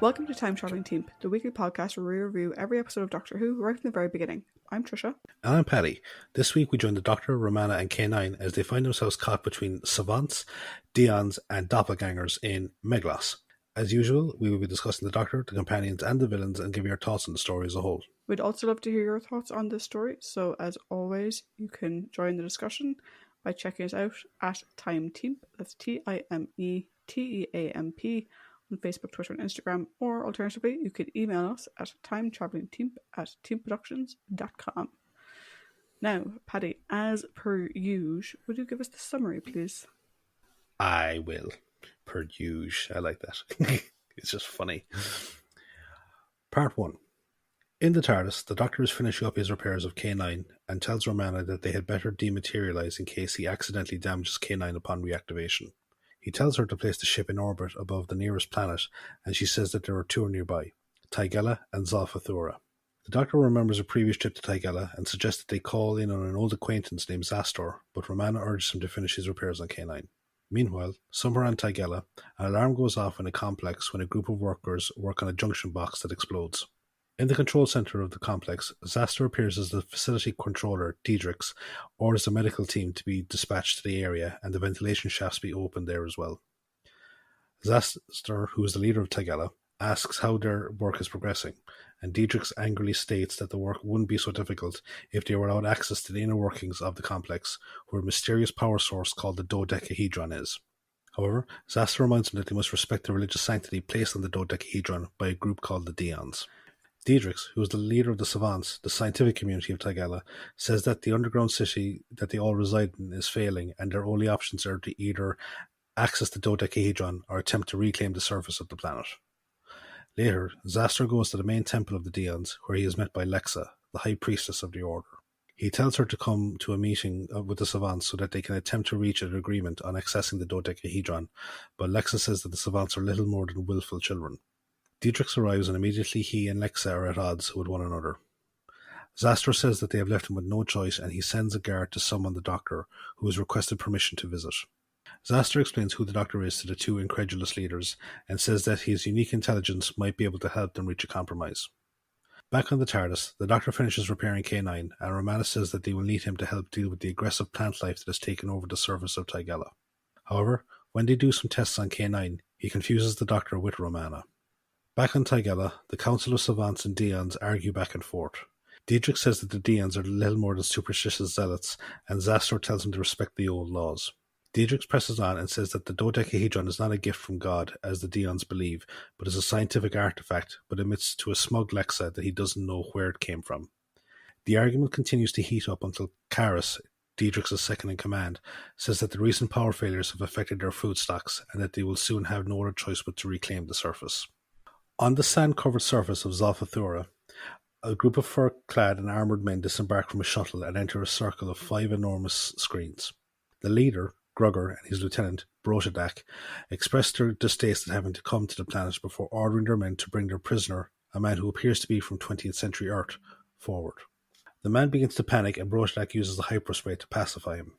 Welcome to Time Traveling Team, the weekly podcast where we review every episode of Doctor Who right from the very beginning. I'm Tricia. And I'm Paddy. This week we join the Doctor, Romana and K9 as they find themselves caught between savants, Deons and doppelgangers in Meglos. As usual, we will be discussing the Doctor, the companions and the villains and giving our thoughts on the story as a whole. We'd also love to hear your thoughts on this story, so as always, you can join the discussion by checking us out at Time Team, that's TIMETEAMP, on Facebook, Twitter and Instagram, or alternatively, you could email us at timetravelingteam@teamproductions.com. Now, Paddy, as per usual, would you give us the summary, please? I will. Per usual. I like that. It's just funny. Part 1. In the TARDIS, the Doctor is finishing up his repairs of K9 and tells Romana that they had better dematerialize in case he accidentally damages K9 upon reactivation. He tells her to place the ship in orbit above the nearest planet, and she says that there are two nearby, Tigella and Zolfa-Thura. The Doctor remembers a previous trip to Tigella and suggests that they call in on an old acquaintance named Zastor, but Romana urges him to finish his repairs on K9. Meanwhile, somewhere on Tigella, an alarm goes off in a complex when a group of workers work on a junction box that explodes. In the control center of the complex, Zastor appears as the facility controller, Diedrichs, orders the medical team to be dispatched to the area and the ventilation shafts be opened there as well. Zastor, who is the leader of Tigella, asks how their work is progressing, and Diedrichs angrily states that the work wouldn't be so difficult if they were allowed access to the inner workings of the complex, where a mysterious power source called the dodecahedron is. However, Zastor reminds them that they must respect the religious sanctity placed on the dodecahedron by a group called the Deons. Diedrichs, who is the leader of the savants, the scientific community of Tigella, says that the underground city that they all reside in is failing and their only options are to either access the dodecahedron or attempt to reclaim the surface of the planet. Later, Zastor goes to the main temple of the Deons, where he is met by Lexa, the high priestess of the order. He tells her to come to a meeting with the savants so that they can attempt to reach an agreement on accessing the dodecahedron, but Lexa says that the savants are little more than willful children. Diedrichs arrives and immediately he and Lexa are at odds with one another. Zastor says that they have left him with no choice and he sends a guard to summon the Doctor, who has requested permission to visit. Zastor explains who the Doctor is to the two incredulous leaders and says that his unique intelligence might be able to help them reach a compromise. Back on the TARDIS, the Doctor finishes repairing K9 and Romana says that they will need him to help deal with the aggressive plant life that has taken over the surface of Tigella. However, when they do some tests on K9, he confuses the Doctor with Romana. Back on Tigella, the Council of Savants and Deons argue back and forth. Diedrich says that the Deons are little more than superstitious zealots, and Zastor tells him to respect the old laws. Diedrich presses on and says that the dodecahedron is not a gift from God, as the Deons believe, but is a scientific artifact, but admits to a smug Lexa that he doesn't know where it came from. The argument continues to heat up until Karis, Diedrich's second-in-command, says that the recent power failures have affected their food stocks, and that they will soon have no other choice but to reclaim the surface. On the sand-covered surface of Zolfa-Thura, a group of fur-clad and armoured men disembark from a shuttle and enter a circle of 5 enormous screens. The leader, Grugger, and his lieutenant, Brotadak, express their distaste at having to come to the planet before ordering their men to bring their prisoner, a man who appears to be from 20th century Earth, forward. The man begins to panic and Brotadak uses the hyperspray to pacify him.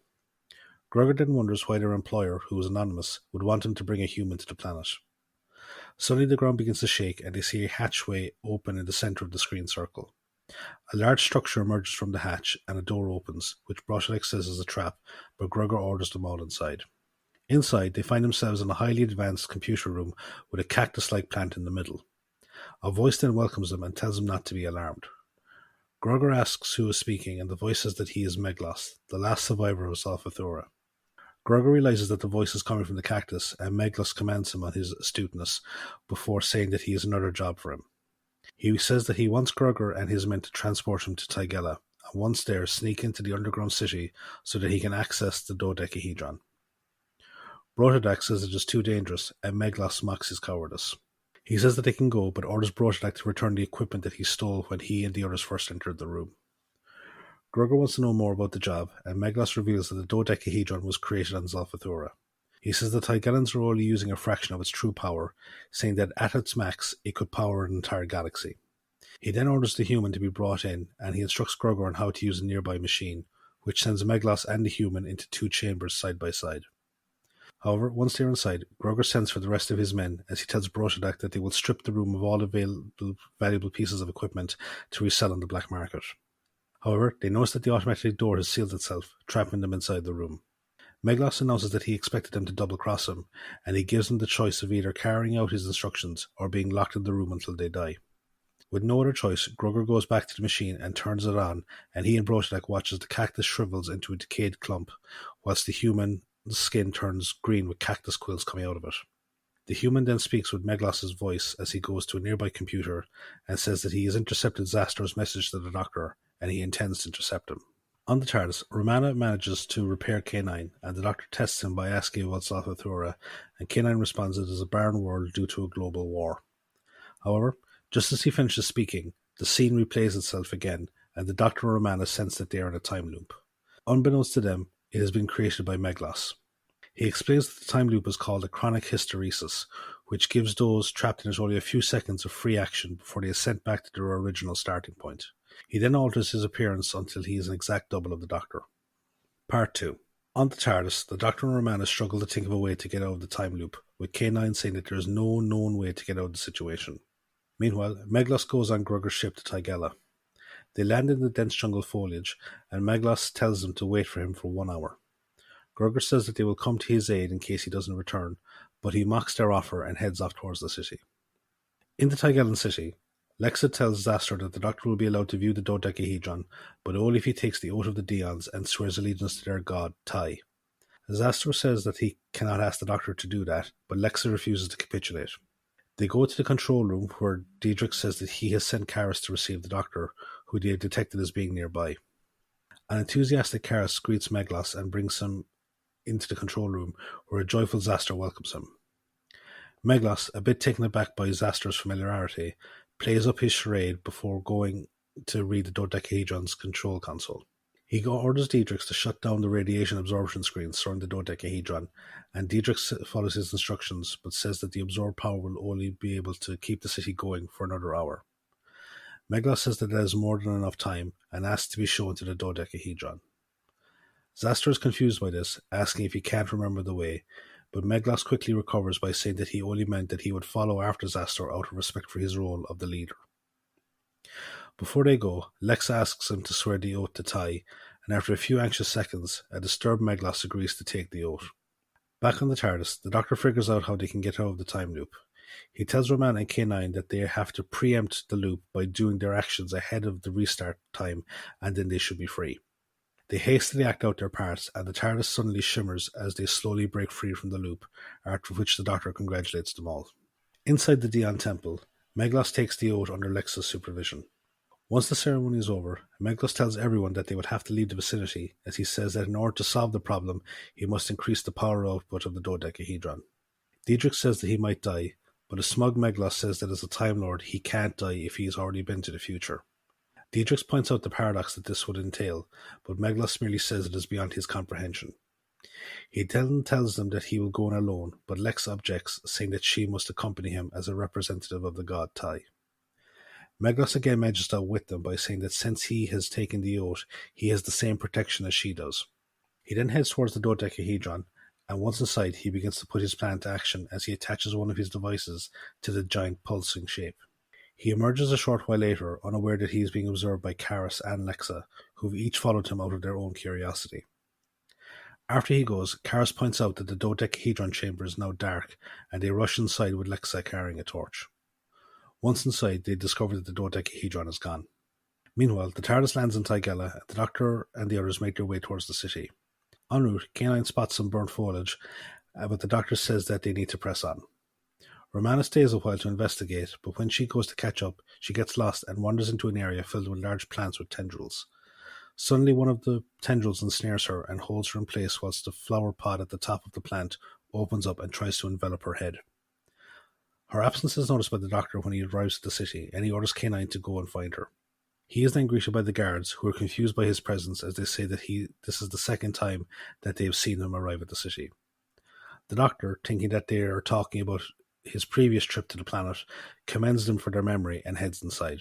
Grugger then wonders why their employer, who is anonymous, would want him to bring a human to the planet. Suddenly the ground begins to shake and they see a hatchway open in the centre of the screen circle. A large structure emerges from the hatch and a door opens, which Brotadak says is a trap, but Grugger orders them all inside. Inside, they find themselves in a highly advanced computer room with a cactus-like plant in the middle. A voice then welcomes them and tells them not to be alarmed. Grugger asks who is speaking and the voice says that he is Meglos, the last survivor of Zolfa-Thura. Grugger realizes that the voice is coming from the cactus, and Meglos commends him on his astuteness before saying that he has another job for him. He says that he wants Grugger and his men to transport him to Tigella, and once there, sneak into the underground city so that he can access the dodecahedron. Brotadak says it is too dangerous, and Meglos mocks his cowardice. He says that they can go, but orders Brotadak to return the equipment that he stole when he and the others first entered the room. Grugger wants to know more about the job, and Meglos reveals that the dodecahedron was created on Zolfa-Thura. He says the Tigellans are only using a fraction of its true power, saying that at its max, it could power an entire galaxy. He then orders the human to be brought in, and he instructs Grugger on how to use a nearby machine, which sends Meglos and the human into 2 chambers side by side. However, once they are inside, Groger sends for the rest of his men as he tells Brotadak that they will strip the room of all available valuable pieces of equipment to resell on the black market. However, they notice that the automatic door has sealed itself, trapping them inside the room. Meglos announces that he expected them to double-cross him, and he gives them the choice of either carrying out his instructions or being locked in the room until they die. With no other choice, Groger goes back to the machine and turns it on, and he and Brotadak watch as the cactus shrivels into a decayed clump, whilst the human skin turns green with cactus quills coming out of it. The human then speaks with Meglos' voice as he goes to a nearby computer and says that he has intercepted Zastor's message to the Doctor, and he intends to intercept him. On the TARDIS, Romana manages to repair K9, and the Doctor tests him by asking about Zolfa-Thura, and K9 responds that it is a barren world due to a global war. However, just as he finishes speaking, the scene replays itself again, and the Doctor and Romana sense that they are in a time loop. Unbeknownst to them, it has been created by Meglos. He explains that the time loop is called a chronic hysteresis, which gives those trapped in it only a few seconds of free action before they are sent back to their original starting point. He then alters his appearance until he is an exact double of the Doctor. Part 2. On the TARDIS, the Doctor and Romana struggle to think of a way to get out of the time loop, with K9 saying that there is no known way to get out of the situation. Meanwhile, Meglos goes on Groger's ship to Tigella. They land in the dense jungle foliage, and Meglos tells them to wait for him for 1 hour. Groger says that they will come to his aid in case he doesn't return, but he mocks their offer and heads off towards the city. In the Tigellan city, Lexa tells Zastor that the Doctor will be allowed to view the dodecahedron, but only if he takes the Oath of the Deons and swears allegiance to their god, Tai. Zastor says that he cannot ask the Doctor to do that, but Lexa refuses to capitulate. They go to the control room, where Diedrich says that he has sent Karis to receive the Doctor, who they have detected as being nearby. An enthusiastic Karis greets Meglos and brings him into the control room, where a joyful Zastor welcomes him. Meglos, a bit taken aback by Zastor's familiarity, plays up his charade before going to read the dodecahedron's control console. He orders Diedrich to shut down the radiation absorption screens surrounding the dodecahedron, and Diedrich follows his instructions, but says that the absorbed power will only be able to keep the city going for another hour. Meglos says that there is more than enough time, and asks to be shown to the dodecahedron. Zastor is confused by this, asking if he can't remember the way, but Meglos quickly recovers by saying that he only meant that he would follow after Zastor out of respect for his role of the leader. Before they go, Lexa asks him to swear the oath to Tai, and after a few anxious seconds, a disturbed Meglos agrees to take the oath. Back on the TARDIS, the Doctor figures out how they can get out of the time loop. He tells Romana and K9 that they have to preempt the loop by doing their actions ahead of the restart time, and then they should be free. They hastily act out their parts, and the TARDIS suddenly shimmers as they slowly break free from the loop, after which the Doctor congratulates them all. Inside the Deon Temple, Meglos takes the oath under Lexa's supervision. Once the ceremony is over, Meglos tells everyone that they would have to leave the vicinity, as he says that in order to solve the problem, he must increase the power output of the dodecahedron. Diedrich says that he might die, but a smug Meglos says that as a Time Lord he can't die if he has already been to the future. Diedrich points out the paradox that this would entail, but Meglos merely says it is beyond his comprehension. He then tells them that he will go on alone, but Lex objects, saying that she must accompany him as a representative of the god Tai. Meglos again manages to outwit them by saying that since he has taken the oath, he has the same protection as she does. He then heads towards the dodecahedron, and once inside he begins to put his plan into action as he attaches one of his devices to the giant pulsing shape. He emerges a short while later, unaware that he is being observed by Karis and Lexa, who have each followed him out of their own curiosity. After he goes, Karis points out that the dodecahedron chamber is now dark, and they rush inside with Lexa carrying a torch. Once inside, they discover that the dodecahedron is gone. Meanwhile, the TARDIS lands in Tigella, and the Doctor and the others make their way towards the city. En route, K9 spots some burnt foliage, but the Doctor says that they need to press on. Romana stays a while to investigate, but when she goes to catch up, she gets lost and wanders into an area filled with large plants with tendrils. Suddenly one of the tendrils ensnares her and holds her in place whilst the flower pod at the top of the plant opens up and tries to envelop her head. Her absence is noticed by the Doctor when he arrives at the city, and he orders K9 to go and find her. He is then greeted by the guards, who are confused by his presence as they say that this is the second time that they have seen him arrive at the city. The Doctor, thinking that they are talking about his previous trip to the planet, commends them for their memory and heads inside.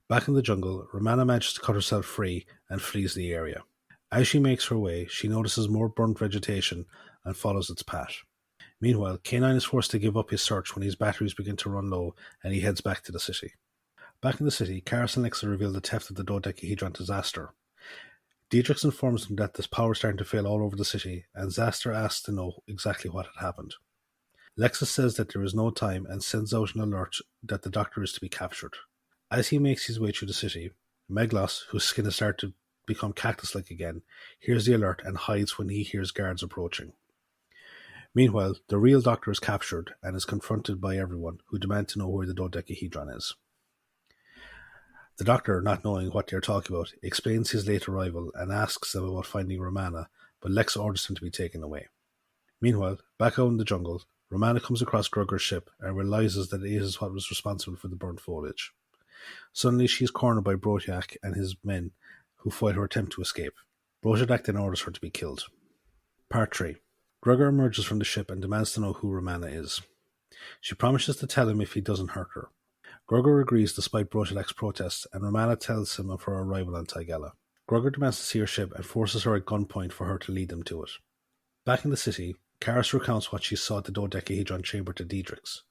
Back in the jungle, Romana manages to cut herself free and flees the area. As she makes her way, she notices more burnt vegetation and follows its path. Meanwhile, K9 is forced to give up his search when his batteries begin to run low and he heads back to the city. Back in the city, Karis and Lexa reveal the theft of the dodecahedron to Zaster. Dietrich informs them that the power is starting to fail all over the city, and Zaster asks to know exactly what had happened. Lexa says that there is no time and sends out an alert that the Doctor is to be captured. As he makes his way through the city, Meglos, whose skin has started to become cactus-like again, hears the alert and hides when he hears guards approaching. Meanwhile, the real Doctor is captured and is confronted by everyone, who demand to know where the dodecahedron is. The Doctor, not knowing what they are talking about, explains his late arrival and asks them about finding Romana, but Lexa orders him to be taken away. Meanwhile, back out in the jungle, Romana comes across Grugger's ship and realizes that it is what was responsible for the burnt foliage. Suddenly, she is cornered by Brotiak and his men, who foil her attempt to escape. Brotiak then orders her to be killed. Part 3. Grugger emerges from the ship and demands to know who Romana is. She promises to tell him if he doesn't hurt her. Grugger agrees despite Brotiak's protests, and Romana tells him of her arrival on Tigella. Grugger demands to see her ship and forces her at gunpoint for her to lead them to it. Back in the city, Karis recounts what she saw at the dodecahedron chamber to Dietrich's.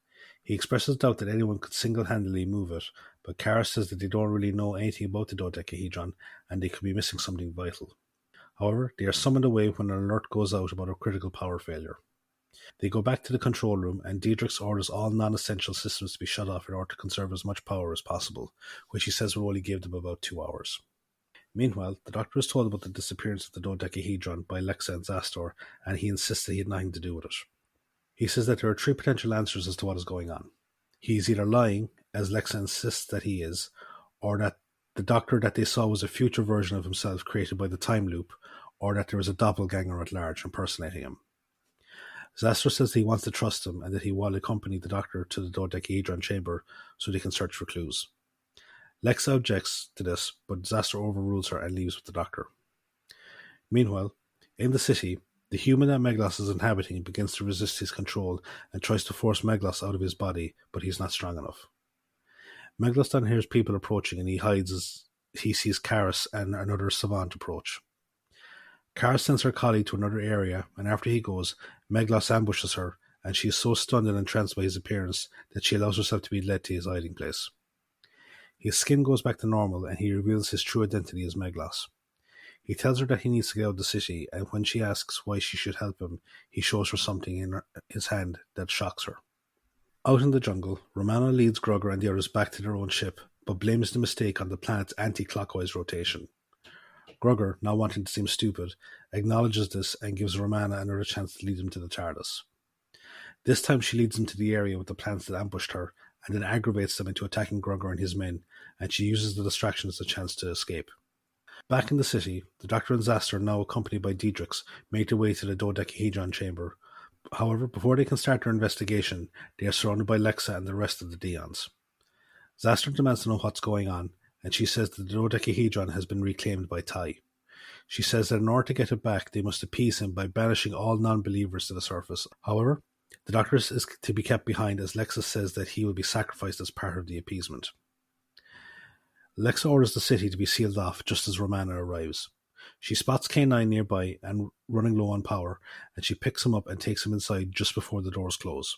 He expresses doubt that anyone could single-handedly move it, but Karis says that they don't really know anything about the dodecahedron and they could be missing something vital. However, they are summoned away when an alert goes out about a critical power failure. They go back to the control room and Dietrich orders all non-essential systems to be shut off in order to conserve as much power as possible, which he says will only give them about 2 hours. Meanwhile, the Doctor is told about the disappearance of the dodecahedron by Lexa and Zastor, and he insists that he had nothing to do with it. He says that there are 3 potential answers as to what is going on. He is either lying, as Lexa insists that he is, or that the Doctor that they saw was a future version of himself created by the time loop, or that there is a doppelganger at large impersonating him. Zastor says that he wants to trust him and that he will accompany the Doctor to the dodecahedron chamber so they can search for clues. Lexa objects to this, but Zastor overrules her and leaves with the Doctor. Meanwhile, in the city, the human that Meglos is inhabiting begins to resist his control and tries to force Meglos out of his body, but he's not strong enough. Meglos then hears people approaching and he hides as he sees Karis and another savant approach. Karis sends her colleague to another area, and after he goes, Meglos ambushes her, and she is so stunned and entranced by his appearance that she allows herself to be led to his hiding place. His skin goes back to normal, and he reveals his true identity as Meglos. He tells her that he needs to get out of the city, and when she asks why she should help him, he shows her something in his hand that shocks her. Out in the jungle, Romana leads Grugger and the others back to their own ship, but blames the mistake on the planet's anti-clockwise rotation. Grugger, not wanting to seem stupid, acknowledges this and gives Romana another chance to lead him to the TARDIS. This time she leads him to the area with the plants that ambushed her, and then aggravates them into attacking Grugger and his men, and she uses the distraction as a chance to escape. Back in the city, the Doctor and Zastor, now accompanied by Dietrich, make their way to the dodecahedron chamber. However, before they can start their investigation, they are surrounded by Lexa and the rest of the Deons. Zastor demands to know what's going on, and she says that the dodecahedron has been reclaimed by Tai. She says that in order to get it back, they must appease him by banishing all non-believers to the surface. However, the Doctor is to be kept behind as Lexa says that he will be sacrificed as part of the appeasement. Lexa orders the city to be sealed off just as Romana arrives. She spots K9 nearby and running low on power, and she picks him up and takes him inside just before the doors close.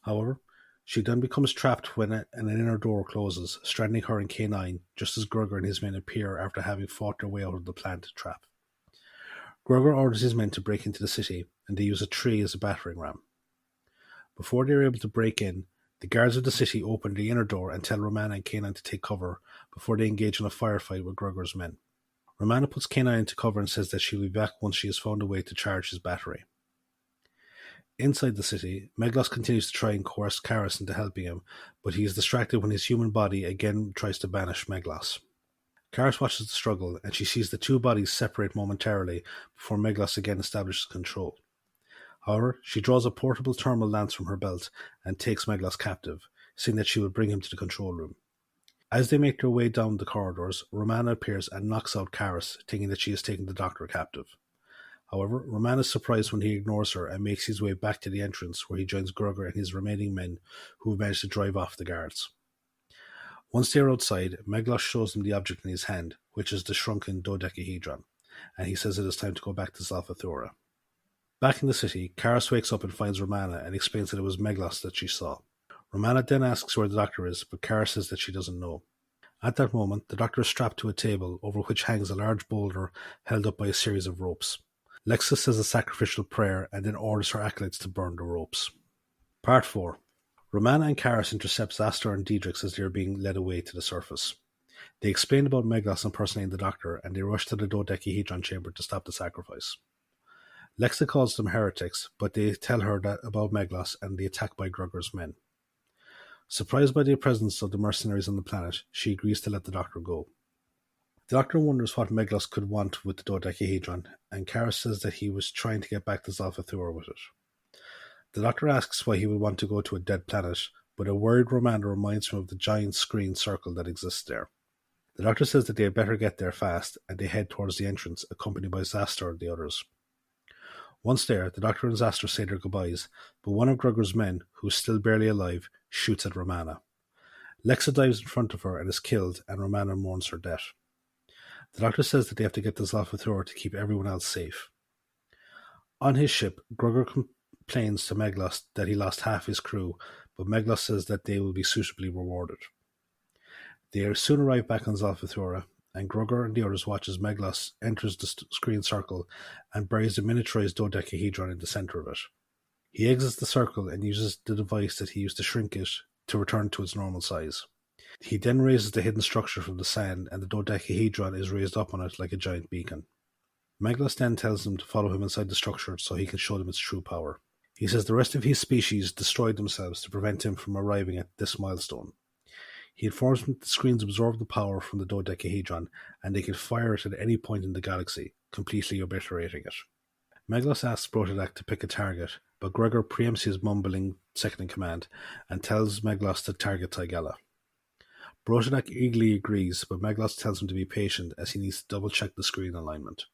However, she then becomes trapped when an inner door closes, stranding her and K9 just as Grugger and his men appear after having fought their way out of the plant trap. Grugger orders his men to break into the city, and they use a tree as a battering ram. Before they are able to break in, the guards of the city open the inner door and tell Romana and K9 to take cover before they engage in a firefight with Grugger's men. Romana puts K9 into cover and says that she will be back once she has found a way to charge his battery. Inside the city, Meglos continues to try and coerce Karis into helping him, but he is distracted when his human body again tries to banish Meglos. Karis watches the struggle, and she sees the 2 bodies separate momentarily before Meglos again establishes control. However, she draws a portable thermal lance from her belt and takes Meglos captive, saying that she will bring him to the control room. As they make their way down the corridors, Romana appears and knocks out Karis, thinking that she has taken the Doctor captive. However, Romana is surprised when he ignores her and makes his way back to the entrance where he joins Grugger and his remaining men who have managed to drive off the guards. Once they are outside, Meglos shows them the object in his hand, which is the shrunken dodecahedron. and he says it is time to go back to Zolfa-Thura. Back in the city, Karis wakes up and finds Romana and explains that it was Meglos that she saw. Romana then asks where the doctor is, but Karis says that she doesn't know. At that moment, the doctor is strapped to a table over which hangs a large boulder held up by a series of ropes. Lexa says a sacrificial prayer and then orders her acolytes to burn the ropes. Part 4. Romana and Karis intercept Zastor and Diedrix as they are being led away to the surface. They explain about Meglos impersonating the doctor, and they rush to the dodecahedron chamber to stop the sacrifice. Lexa calls them heretics, but they tell her about Meglos and the attack by Grugger's men. Surprised by the presence of the mercenaries on the planet, she agrees to let the doctor go. The doctor wonders what Meglos could want with the dodecahedron, and Karis says that he was trying to get back to Zolfa-Thura with it. The doctor asks why he would want to go to a dead planet, but a worried Romana reminds him of the giant screen circle that exists there. The doctor says that they had better get there fast, and they head towards the entrance, accompanied by Zastor and the others. Once there, the doctor and Zastor say their goodbyes, but one of Grugger's men, who is still barely alive, shoots at Romana. Lexa dives in front of her and is killed, and Romana mourns her death. The doctor says that they have to get to Zolfa-Thura to keep everyone else safe. On his ship, Grugger complains to Meglos that he lost half his crew, but Meglos says that they will be suitably rewarded. They soon arrive back on Zolfa-Thura, and Grugger and the others watch as Meglos enters the screen circle and buries the miniaturized dodecahedron in the center of it. He exits the circle and uses the device that he used to shrink it to return to its normal size. He then raises the hidden structure from the sand, and the dodecahedron is raised up on it like a giant beacon. Meglos then tells them to follow him inside the structure so he can show them its true power. He says the rest of his species destroyed themselves to prevent him from arriving at this milestone. He informs them that the screens absorb the power from the dodecahedron, and they can fire it at any point in the galaxy, completely obliterating it. Meglos asks Brotadak to pick a target, but Grugger preempts his mumbling second-in-command and tells Meglos to target Tigella. Brotadak eagerly agrees, but Meglos tells him to be patient as he needs to double-check the screen alignment.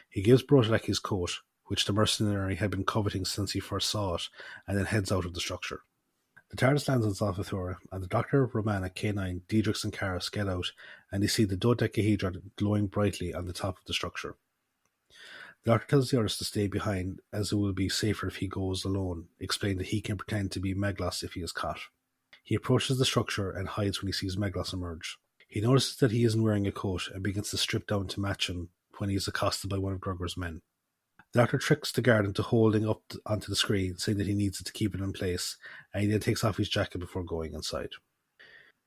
He gives Brotadak his coat, which the mercenary had been coveting since he first saw it, and then heads out of the structure. The TARDIS lands on Zolfa-Thura, and the Doctor, Romana, K9, Diedrix and Karis get out, and they see the dodecahedron glowing brightly on the top of the structure. The Doctor tells the others to stay behind, as it will be safer if he goes alone, explaining that he can pretend to be Meglos if he is caught. He approaches the structure and hides when he sees Meglos emerge. He notices that he isn't wearing a coat and begins to strip down to match him when he is accosted by one of Grugger's men. The Doctor tricks the guard into holding up onto the screen, saying that he needs it to keep it in place, and he then takes off his jacket before going inside.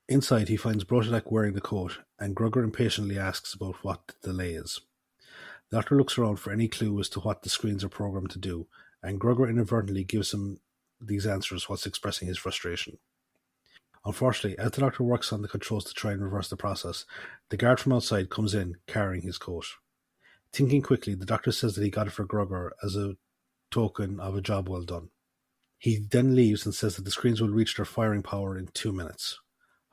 Inside, he finds Brotadak wearing the coat, and Grugger impatiently asks about what the delay is. The Doctor looks around for any clue as to what the screens are programmed to do, and Grugger inadvertently gives him these answers whilst expressing his frustration. Unfortunately, as the Doctor works on the controls to try and reverse the process, the guard from outside comes in, carrying his coat. Thinking quickly, the Doctor says that he got it for Grugger as a token of a job well done. He then leaves and says that the screens will reach their firing power in 2 minutes.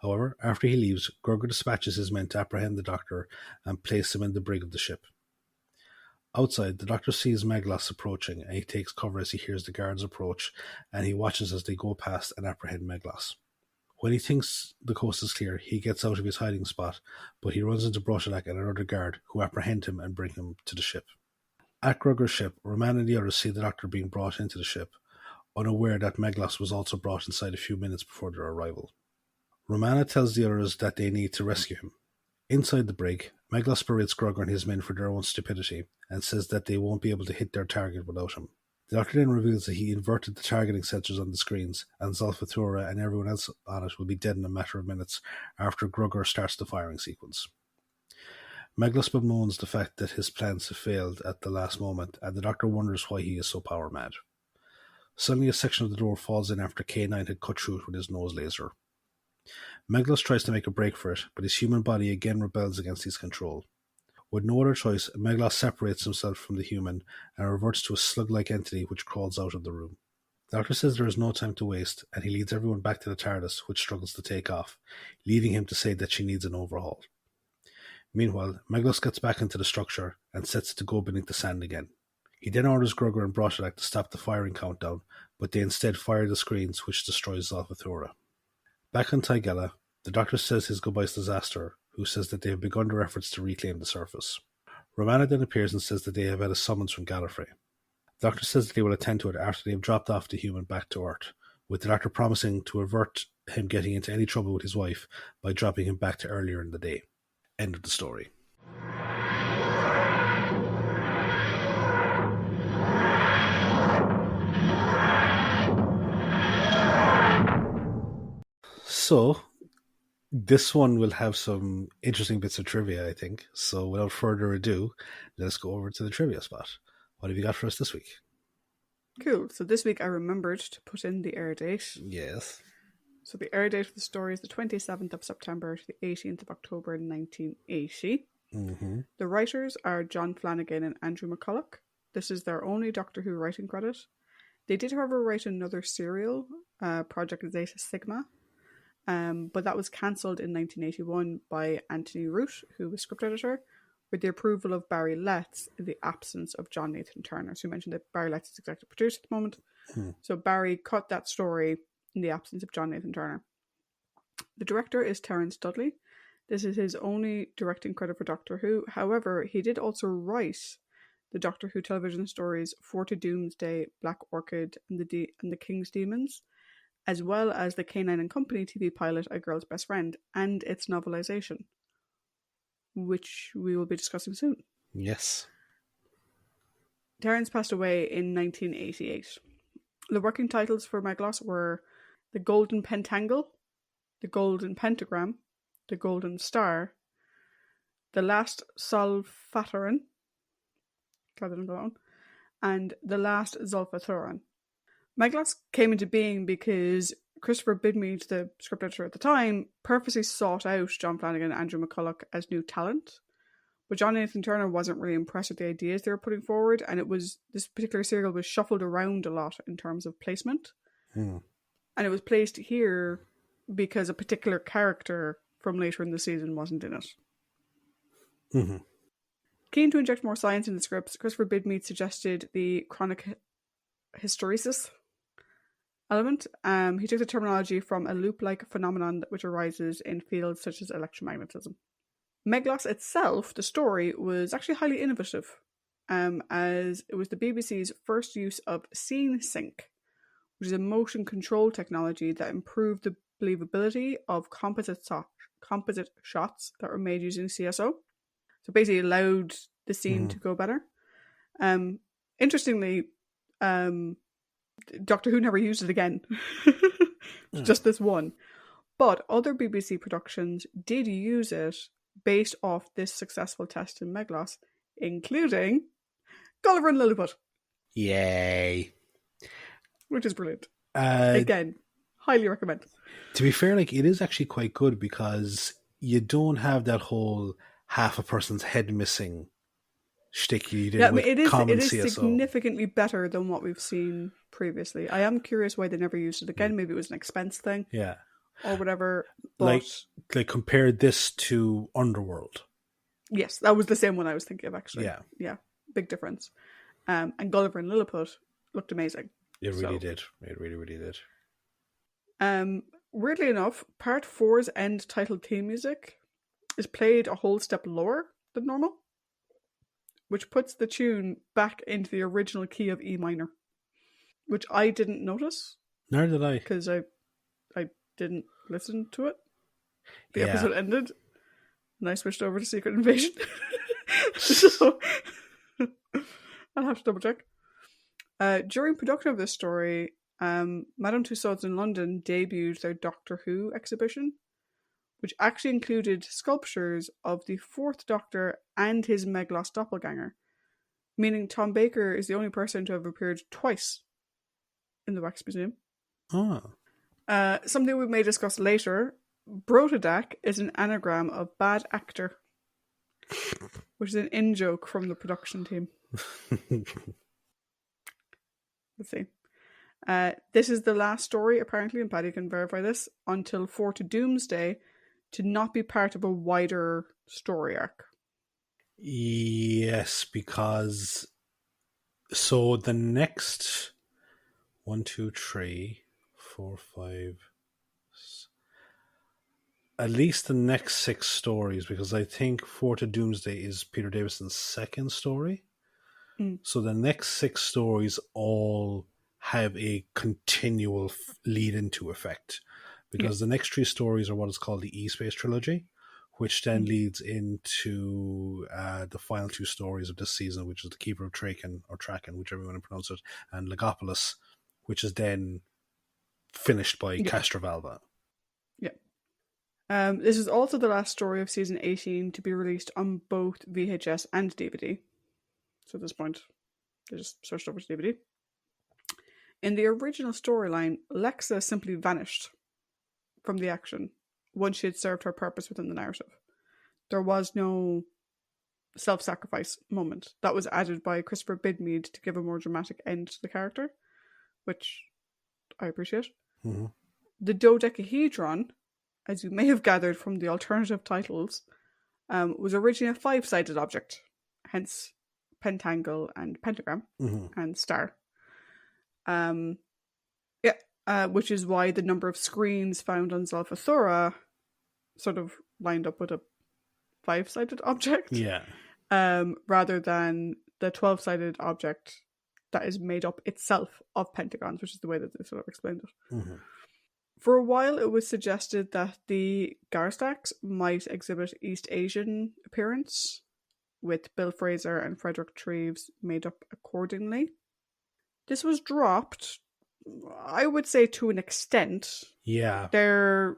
However, after he leaves, Grugger dispatches his men to apprehend the Doctor and place him in the brig of the ship. Outside, the Doctor sees Meglos approaching, and he takes cover as he hears the guards approach, and he watches as they go past and apprehend Meglos. When he thinks the coast is clear, he gets out of his hiding spot, but he runs into Brotadak and another guard, who apprehend him and bring him to the ship. At Grugger's ship, Romana and the others see the Doctor being brought into the ship, unaware that Meglos was also brought inside a few minutes before their arrival. Romana tells the others that they need to rescue him. Inside the brig, Meglos berates Grugger and his men for their own stupidity, and says that they won't be able to hit their target without him. The Doctor then reveals that he inverted the targeting sensors on the screens, and Zolfa-Thura and everyone else on it will be dead in a matter of minutes after Grugger starts the firing sequence. Meglos bemoans the fact that his plans have failed at the last moment, and the Doctor wonders why he is so power-mad. Suddenly a section of the door falls in after K9 had cut through it with his nose laser. Meglos tries to make a break for it, but his human body again rebels against his control. With no other choice, Meglos separates himself from the human and reverts to a slug-like entity which crawls out of the room. The Doctor says there is no time to waste, and he leads everyone back to the TARDIS, which struggles to take off, leaving him to say that she needs an overhaul. Meanwhile, Meglos gets back into the structure and sets to go beneath the sand again. He then orders Grugger and Brotadak to stop the firing countdown, but they instead fire the screens, which destroys Zolfa-Thura. Back on Tigella, the Doctor says his goodbyes to Zastor, who says that they have begun their efforts to reclaim the surface. Romana then appears and says that they have had a summons from Gallifrey. The Doctor says that they will attend to it after they have dropped off the human back to Earth, with the Doctor promising to avert him getting into any trouble with his wife by dropping him back to earlier in the day. End of the story. So, this one will have some interesting bits of trivia, I think. So, without further ado, let's go over to the trivia spot. What have you got for us this week? Cool. So this week I remembered to put in the air date. Yes. So the air date for the story is the 27th of September to the 18th of October 1980. Mm-hmm. The writers are John Flanagan and Andrew McCulloch. This is their only Doctor Who writing credit. They did, however, write another serial, Project Zeta Sigma, but that was cancelled in 1981 by Anthony Root, who was script editor, with the approval of Barry Letts in the absence of John Nathan Turner. So you mentioned that Barry Letts is executive producer at the moment. So Barry cut that story in the absence of John Nathan Turner. The director is Terence Dudley. This is his only directing credit for Doctor Who. However, he did also write the Doctor Who television stories Four to Doomsday, Black Orchid, and the King's Demons, as well as the K9 and Company TV pilot A Girl's Best Friend and its novelisation, which we will be discussing soon. Yes. Terence passed away in 1988. The working titles for Meglos were The Golden Pentangle, The Golden Pentagram, The Golden Star, The Last Zolfa-Thura, and The Last Zolfa-Thura. Meglos came into being because Christopher Bidmead, the script editor at the time, purposely sought out John Flanagan and Andrew McCulloch as new talent. But John Nathan Turner wasn't really impressed with the ideas they were putting forward, and this particular serial was shuffled around a lot in terms of placement. And it was placed here because a particular character from later in the season wasn't in it. Mm-hmm. Keen to inject more science in the scripts, Christopher Bidmead suggested the chronic hysteresis element. He took the terminology from a loop-like phenomenon which arises in fields such as electromagnetism. Meglos itself, the story, was actually highly innovative, as it was the BBC's first use of scene sync, which is a motion control technology that improved the believability of composite shots that were made using CSO. So basically allowed the scene to go better. Interestingly, Doctor Who never used it again. Just this one. But other BBC productions did use it based off this successful test in Meglos, including Gulliver and Lilliput. Yay. Which is brilliant. Again, highly recommend. To be fair, it is actually quite good because you don't have that whole half a person's head missing shtick you did with common CSO. It is significantly better than what we've seen previously. I am curious why they never used it again. Maybe it was an expense thing. Yeah. Or whatever. But compare this to Underworld. Yes, that was the same one I was thinking of, actually. Yeah, big difference. And Gulliver and Lilliput looked amazing. It really did. It really, really did. Weirdly enough, Part 4's end title theme music is played a whole step lower than normal, which puts the tune back into the original key of E minor, which I didn't notice. Nor did I. Because I didn't listen to it. The episode ended, and I switched over to Secret Invasion. So, I'll have to double check. During production of this story, Madame Tussauds in London debuted their Doctor Who exhibition, which actually included sculptures of the fourth Doctor and his Meglos doppelganger, meaning Tom Baker is the only person to have appeared twice in the Wax Museum. Oh. Something we may discuss later, Brotadak is an anagram of bad actor, which is an in-joke from the production team. Let's see. This is the last story, apparently, and Paddy can verify this, until Four to Doomsday, to not be part of a wider story arc. Yes, because so the next 1, 2, 3, 4, 5. at least the next 6 stories, because I think Four to Doomsday is Peter Davison's second story. Mm. So the next 6 stories all have a continual lead into effect, because the next 3 stories are what is called the E-Space trilogy, which then leads into the final 2 stories of this season, which is the Keeper of Traken, or Traken, whichever you want to pronounce it, and Legopolis, which is then finished by Castrovalva. Yeah. This is also the last story of season 18 to be released on both VHS and DVD. So at this point, they just switched over to DVD. In the original storyline, Lexa simply vanished from the action once she had served her purpose within the narrative. There was no self-sacrifice moment. That was added by Christopher Bidmead to give a more dramatic end to the character, which I appreciate. Mm-hmm. The dodecahedron, as you may have gathered from the alternative titles, was originally a 5-sided object, hence pentangle and pentagram and star. Which is why the number of screens found on Zolfa-Thura sort of lined up with a 5-sided object. Yeah. Rather than the 12-sided object that is made up itself of pentagons, which is the way that they sort of explained it. Mm-hmm. For a while, it was suggested that the Garstaks might exhibit East Asian appearance, with Bill Fraser and Frederick Treves made up accordingly. This was dropped, I would say, to an extent. Yeah. Their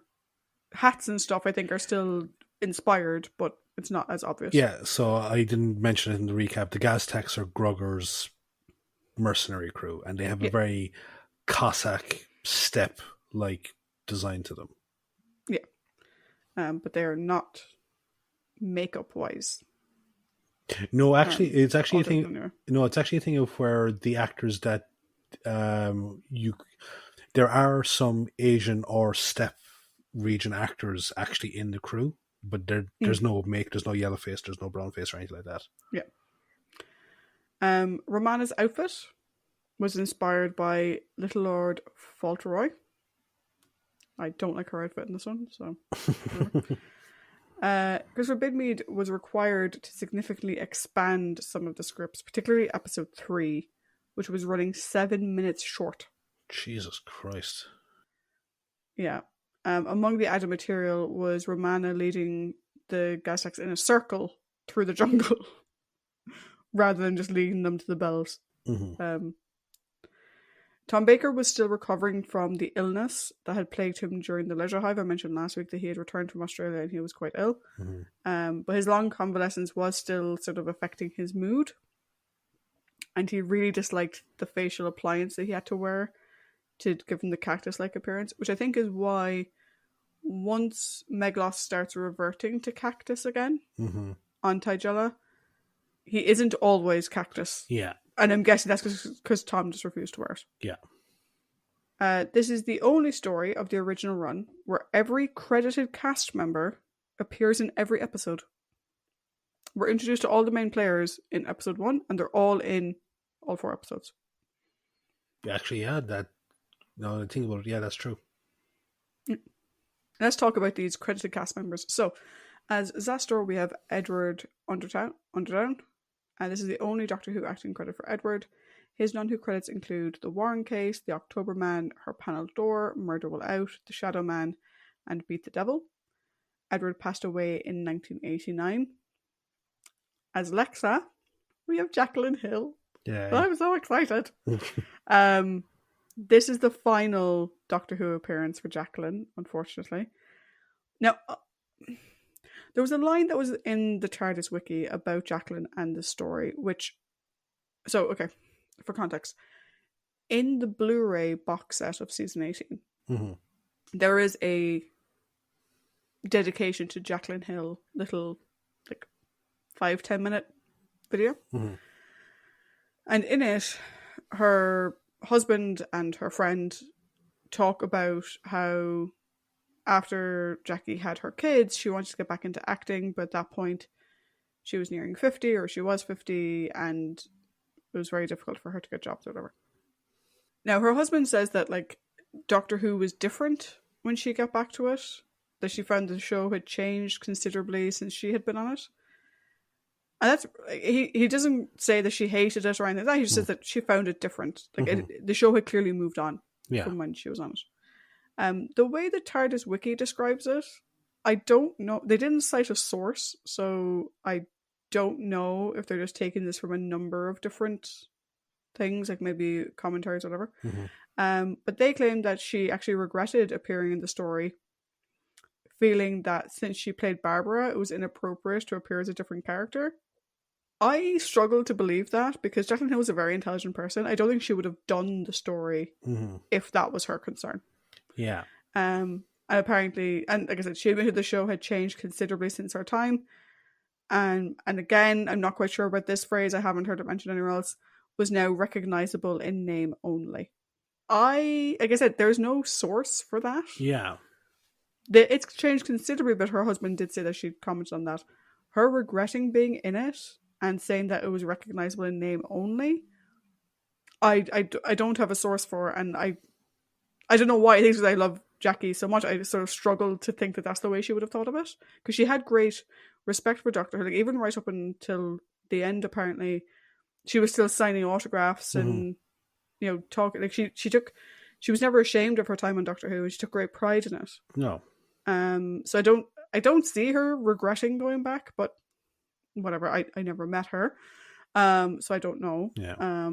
hats and stuff, I think, are still inspired, but it's not as obvious. Yeah, so I didn't mention it in the recap. The Gaztecs are Grugger's mercenary crew, and they have a very Cossack step-like design to them. Yeah. But they are not makeup-wise. No, actually, it's actually a thing. Anyway. No, it's actually a thing of where the actors that there are some Asian or steppe region actors actually in the crew, but there's no there's no yellow face, there's no brown face or anything like that. Yeah. Romana's outfit was inspired by Little Lord Fauntleroy. I don't like her outfit in this one, so. Christopher Bidmead was required to significantly expand some of the scripts, particularly episode 3, which was running 7 minutes short. Jesus Christ. Yeah. Among the added material was Romana leading the Gaztecs in a circle through the jungle, rather than just leading them to the bells. Mm-hmm. Tom Baker was still recovering from the illness that had plagued him during the leisure hive. I mentioned last week that he had returned from Australia and he was quite ill. Mm-hmm. But his long convalescence was still sort of affecting his mood. And he really disliked the facial appliance that he had to wear to give him the cactus-like appearance, which I think is why once Meglos starts reverting to cactus again on Tigella, he isn't always cactus. Yeah. And I'm guessing that's because Tom just refused to wear it. Yeah. This is the only story of the original run where every credited cast member appears in every episode. We're introduced to all the main players in episode 1, and they're all in all 4 episodes. Actually, yeah, now that I think about it, yeah, that's true. Let's talk about these credited cast members. So, as Zastor, we have Edward Underdown. And this is the only Doctor Who acting credit for Edward. His non-Who credits include The Warren Case, The October Man, Her Panelled Door, Murder Will Out, The Shadow Man, and Beat the Devil. Edward passed away in 1989. As Lexa, we have Jacqueline Hill. Yeah. I'm so excited. This is the final Doctor Who appearance for Jacqueline, unfortunately. Now, there was a line that was in the TARDIS wiki about Jacqueline and the story, okay, for context. In the Blu-ray box set of season 18, there is a dedication to Jacqueline Hill, little, 5-10 minute video. And in it, her husband and her friend talk about how after Jackie had her kids, she wanted to get back into acting, but at that point she was nearing 50, or she was 50, and it was very difficult for her to get jobs or whatever. Now, her husband says that Doctor Who was different when she got back to it, that she found the show had changed considerably since she had been on it. And that's he doesn't say that she hated it or anything like that. He just says that she found it different. Like the show had clearly moved on from when she was on it. The way the TARDIS wiki describes it, I don't know. They didn't cite a source, so I don't know if they're just taking this from a number of different things, like maybe commentaries or whatever. But they claimed that she actually regretted appearing in the story, feeling that since she played Barbara, it was inappropriate to appear as a different character. I struggle to believe that, because Jacqueline Hill was a very intelligent person. I don't think she would have done the story if that was her concern. Yeah. And apparently, and like I said, she admitted the show had changed considerably since her time. And again, I'm not quite sure about this phrase, I haven't heard it mentioned anywhere else, was now recognizable in name only. Like I said, there's no source for that. Yeah. It's changed considerably, but her husband did say that she'd commented on that. Her regretting being in it and saying that it was recognizable in name only, I don't have a source for, and I don't know why. I think because I love Jackie so much, I sort of struggle to think that that's the way she would have thought of it, because she had great respect for Doctor Who. Like, even right up until the end, apparently, she was still signing autographs and talking. Like she was never ashamed of her time on Doctor Who, and she took great pride in it. No. So I don't see her regretting going back, but whatever. I never met her, so I don't know. Yeah.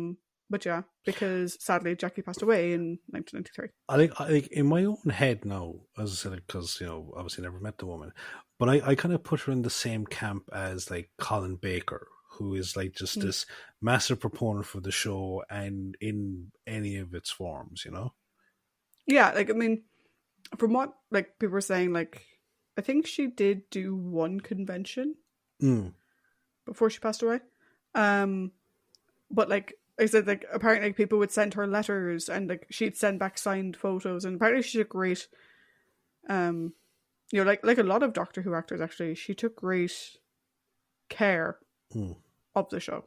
But yeah, because sadly Jackie passed away in 1993. I think in my own head now, as I said, because obviously never met the woman, but I kind of put her in the same camp as like Colin Baker, who is like just this massive proponent for the show and in any of its forms, Yeah, like, I mean, from what like people were saying, like, I think she did do one convention before she passed away. But like I said, like, apparently people would send her letters and like she'd send back signed photos, and apparently she took great like a lot of Doctor Who actors, actually, she took great care of the show.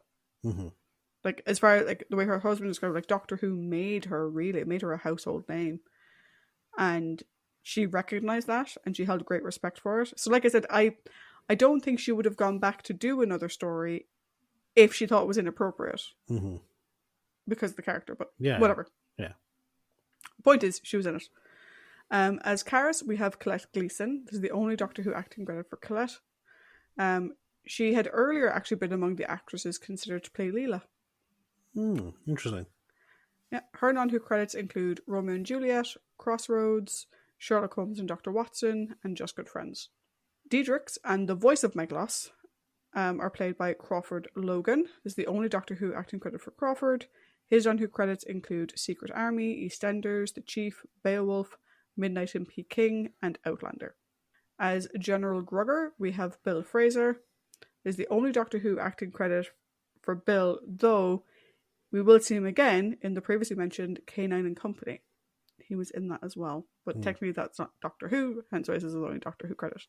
Like, as far as like the way her husband described, like, Doctor Who made her a household name, and she recognized that and she held great respect for it. So like I said, I don't think she would have gone back to do another story if she thought it was inappropriate because of the character, but whatever. Yeah. Point is, she was in it. As Karis, we have Colette Gleason. This is the only Doctor Who acting credit for Colette. She had earlier actually been among the actresses considered to play Leela. Interesting. Yeah, her non-Who credits include Romeo and Juliet, Crossroads, Sherlock Holmes and Dr. Watson, and Just Good Friends. Diedrichs and the voice of Meglos are played by Crawford Logan. This is the only Doctor Who acting credit for Crawford. His non-Who credits include Secret Army, EastEnders, The Chief, Beowulf, Midnight in Peking, and Outlander. As General Grugger, we have Bill Fraser. This is the only Doctor Who acting credit for Bill, though we will see him again in the previously mentioned K9 and Company. He was in that as well, but technically that's not Doctor Who, hence why this is the only Doctor Who credit.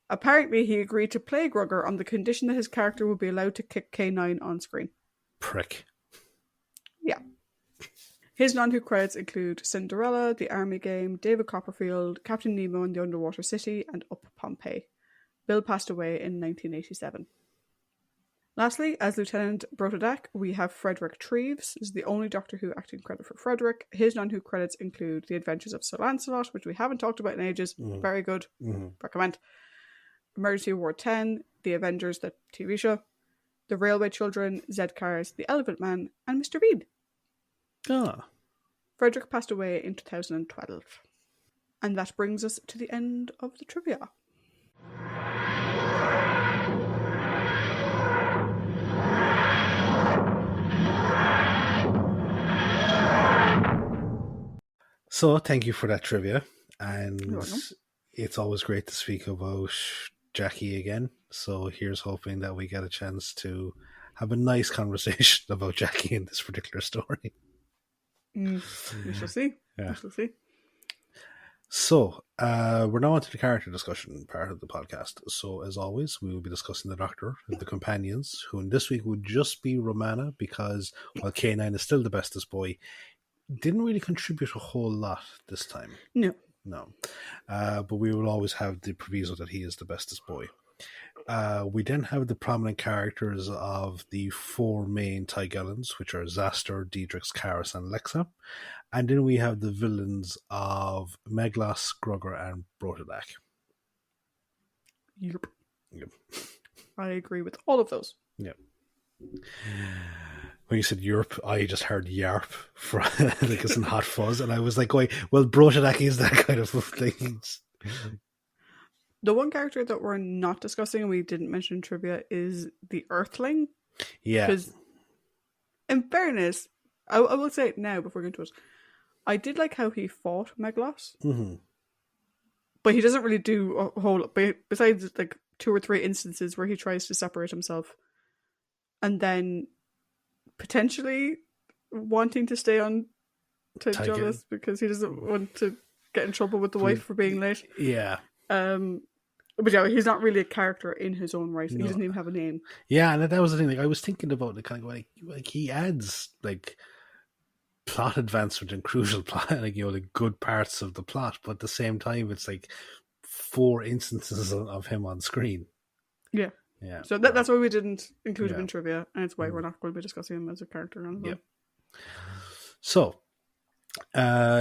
Apparently he agreed to play Grugger on the condition that his character would be allowed to kick K9 on screen. Prick. Yeah. His non-Who credits include Cinderella, The Army Game, David Copperfield, Captain Nemo and the Underwater City, and Up Pompeii. Bill passed away in 1987. Lastly, as Lieutenant Brotodak, we have Frederick Treves. This is the only Doctor Who acting credit for Frederick. His non-Who credits include The Adventures of Sir Lancelot, which we haven't talked about in ages. Very good. Recommend. Emergency Ward 10, The Avengers, the TV show, The Railway Children, Zed Cars, The Elephant Man, and Mr. Bean. Frederick passed away in 2012. And that brings us to the end of the trivia. So, thank you for that trivia, and it's always great to speak about Jackie again, so here's hoping that we get a chance to have a nice conversation about Jackie in this particular story. We shall see. Yeah. We shall see. So, we're now on to the character discussion part of the podcast. So, as always, we will be discussing the Doctor, the companions, who in this week would just be Romana, because while K9 is still the bestest boy, didn't really contribute a whole lot this time. No. No. But we will always have the proviso that he is the bestest boy. We then have the prominent characters of the four main Tigellans, which are Zaster, Diedrix, Karis, and Lexa. And then we have the villains of Meglos, Grugger, and Brotadak. Yep. Yep. I agree with all of those. Yep. When you said Europe, I just heard Yarp for like it's in Hot Fuzz, and I was like, "Wait, well, Brotadak is that kind of thing." The one character that we're not discussing and we didn't mention in trivia is the Earthling. Yeah. Because, in fairness, I will say it now before we get into it. I did like how he fought Meglos. Mm-hmm. But he doesn't really do a whole lot. Besides like 2 or 3 instances where he tries to separate himself. And then potentially wanting to stay on Tigella's because he doesn't want to get in trouble with the wife for being late. Yeah. But yeah, he's not really a character in his own right. No. He doesn't even have a name. Yeah, and that was the thing. Like I was thinking about it, kind of like he adds like plot advancement and crucial plot, like like good parts of the plot, but at the same time, it's like 4 instances of him on screen. Yeah. Yeah. So that's why we didn't include him in trivia, and it's why we're not going to be discussing him as a character on the yeah. So,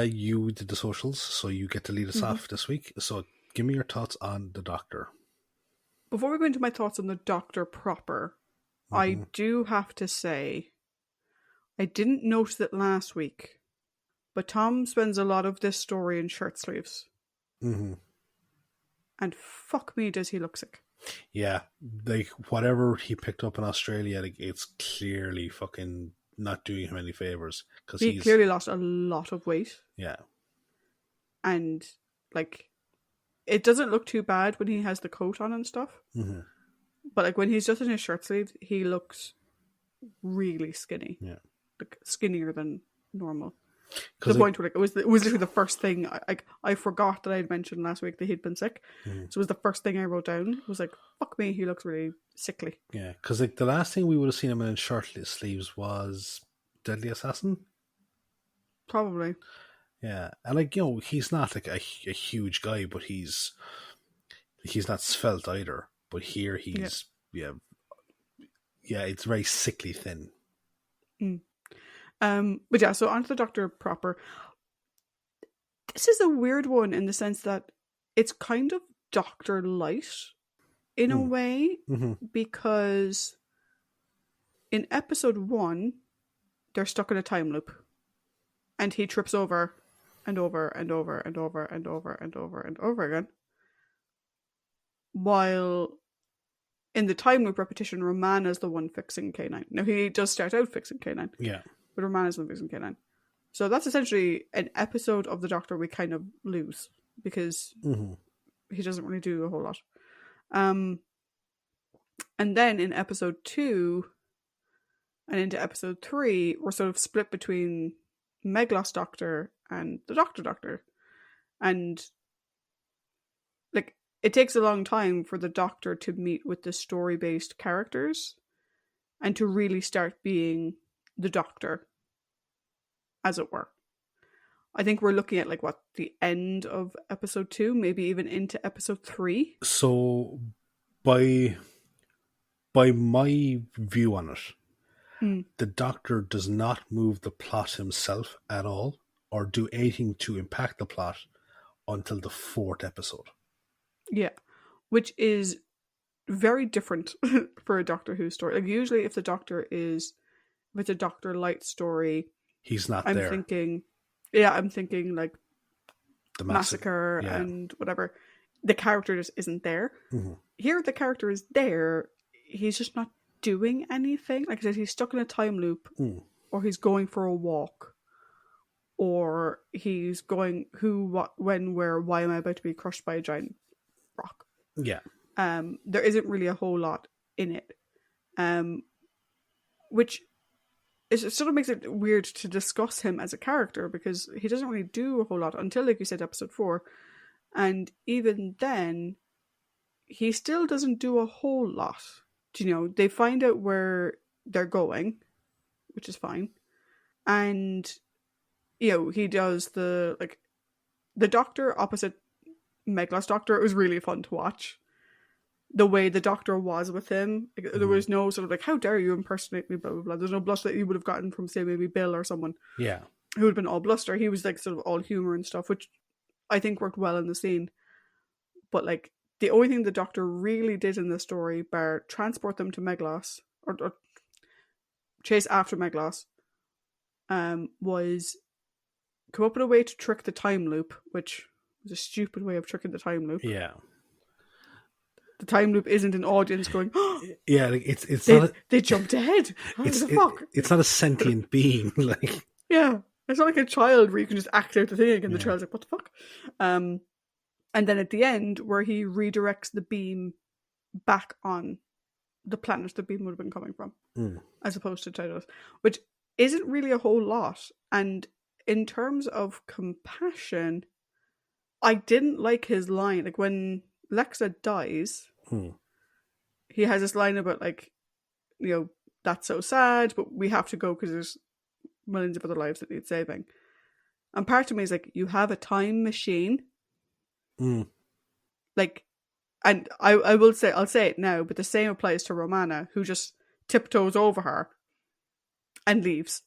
you did the socials, so you get to lead us off this week. So, give me your thoughts on the Doctor. Before we go into my thoughts on the Doctor proper, I do have to say, I didn't notice it last week, but Tom spends a lot of this story in shirt sleeves. Mm-hmm. And fuck me, does he look sick. Yeah, like whatever he picked up in Australia, like it's clearly fucking not doing him any favors because he clearly lost a lot of weight. Yeah, and like it doesn't look too bad when he has the coat on and stuff. Mm-hmm. But like when he's just in his shirt sleeves, he looks really skinny. Yeah, like skinnier than normal. To the point where like, it was literally the first thing I forgot that I had mentioned last week that he'd been sick. So it was the first thing I wrote down. It was like, fuck me, he looks really sickly. Yeah, because like the last thing we would have seen him in shirt sleeves was Deadly Assassin. Probably. Yeah, and like he's not like a huge guy, but he's not svelte either. But here he's yeah, it's very sickly thin. But yeah, so onto the Doctor proper. This is a weird one in the sense that it's kind of Doctor light in a way, because in episode 1, they're stuck in a time loop, and he trips over and over and over and over and over and over and over again. While in the time loop repetition, Romana's the one fixing K9. Now he does start out fixing K9. Yeah. But Romana's the fixing K9. So that's essentially an episode of the Doctor we kind of lose because he doesn't really do a whole lot. And then in episode 2 and into episode 3, we're sort of split between Meglos Doctor and the Doctor. And like it takes a long time for the Doctor to meet with the story-based characters and to really start being the Doctor, as it were. I think we're looking at like what, the end of episode 2, maybe even into episode 3. So by my view on it, the Doctor does not move the plot himself at all or do anything to impact the plot until the 4th episode. Yeah, which is very different for a Doctor Who story. Like usually if it's a Doctor Light story, he's not I'm there. I'm thinking like the massacre and whatever. The character just isn't there. Here the character is there. He's just not doing anything. Like I said, he's stuck in a time loop, or he's going for a walk, or he's going who, what, when, where, why am I about to be crushed by a giant rock? Yeah. There isn't really a whole lot in it. Which it sort of makes it weird to discuss him as a character because he doesn't really do a whole lot until, like you said, episode 4. And even then, he still doesn't do a whole lot. They find out where they're going, which is fine. And, he does the, like, the Doctor opposite Meglos Doctor, it was really fun to watch. The way the Doctor was with him, like, there was no sort of like, how dare you impersonate me, blah blah blah. There's no bluster that you would have gotten from, say, maybe Bill or someone. Yeah. Who would have been all bluster. He was like sort of all humor and stuff, which I think worked well in the scene. But like the only thing the Doctor really did in this story, bar transport them to Meglos or chase after Meglos, was come up with a way to trick the time loop, which was a stupid way of tricking the time loop. Yeah. The time loop isn't an audience going, oh, yeah, like it's they, not they jumped ahead. How the fuck? It's not a sentient being. Like, yeah, it's not like a child where you can just act out the thing again. The child's like, what the fuck? And then at the end, where he redirects the beam back on the planet the beam would have been coming from, as opposed to Tigella, which isn't really a whole lot. And in terms of compassion, I didn't like his line. Like when Lexa dies, he has this line about like, you know, that's so sad, but we have to go because there's millions of other lives that need saving. And part of me is like, you have a time machine. Like, and I will say, I'll say it now, but the same applies to Romana, who just tiptoes over her and leaves.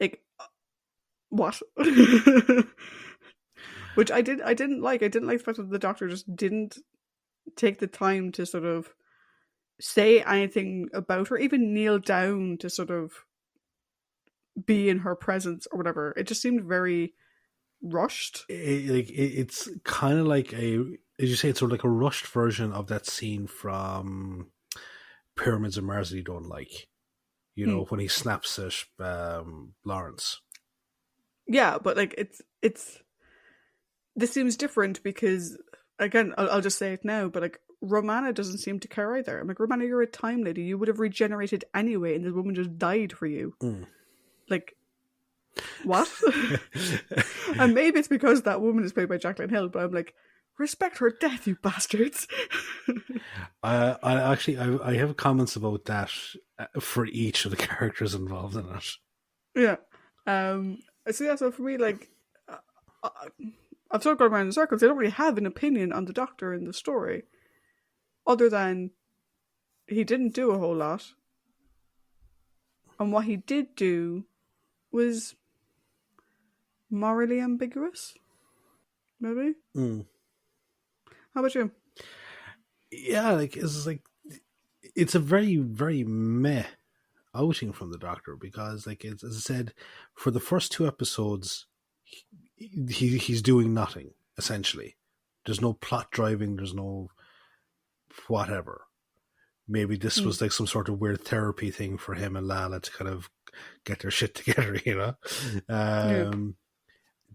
Like, what? Which I didn't like. I didn't like the fact that the Doctor just didn't take the time to sort of say anything about her, even kneel down to sort of be in her presence or whatever. It just seemed very rushed. It's kind of like as you say, it's sort of like a rushed version of that scene from Pyramids of Mars that you don't like. You know, when he snaps at Lawrence. Yeah, but like it's this seems different because, again, I'll just say it now, but like Romana doesn't seem to care either. I'm like, Romana, you're a time lady. You would have regenerated anyway, and the woman just died for you. Like, what? And maybe it's because that woman is played by Jacqueline Hill, but I'm like, respect her death, you bastards. I have comments about that for each of the characters involved in it. Yeah. So for me, like, I've sort of gone around in circles. I don't really have an opinion on the Doctor in the story, other than he didn't do a whole lot, and what he did do was morally ambiguous. Maybe. How about you? Yeah, like it's a very, very meh outing from the Doctor because, like, as I said, for the first 2 episodes, he's doing nothing essentially. There's no plot driving. There's no whatever. Maybe this was like some sort of weird therapy thing for him and Lala to kind of get their shit together, you know.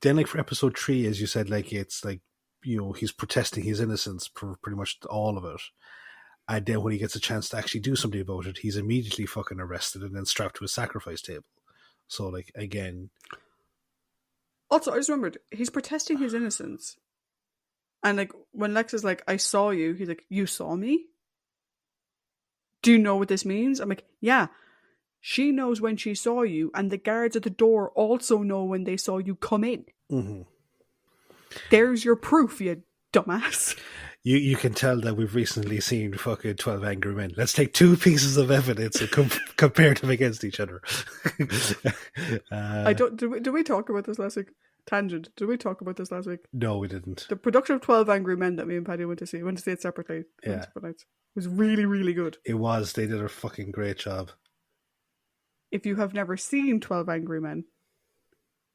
Then, like, for episode 3, as you said, like, it's like, you know, he's protesting his innocence for pretty much all of it. And then when he gets a chance to actually do something about it, he's immediately fucking arrested and then strapped to a sacrifice table. So, like, again. Also, I just remembered, he's protesting his innocence. And, like, when Lex is like, I saw you, he's like, you saw me? Do you know what this means? I'm like, yeah. She knows when she saw you, and the guards at the door also know when they saw you come in. There's your proof, you dumbass. You can tell that we've recently seen fucking 12 Angry Men. Let's take 2 pieces of evidence and compare them against each other. Did we talk about this last week? Tangent. Did we talk about this last week? No, we didn't. The production of 12 Angry Men that me and Paddy went to see. We went to see it separately. Yeah. It was really, really good. It was. They did a fucking great job. If you have never seen 12 Angry Men,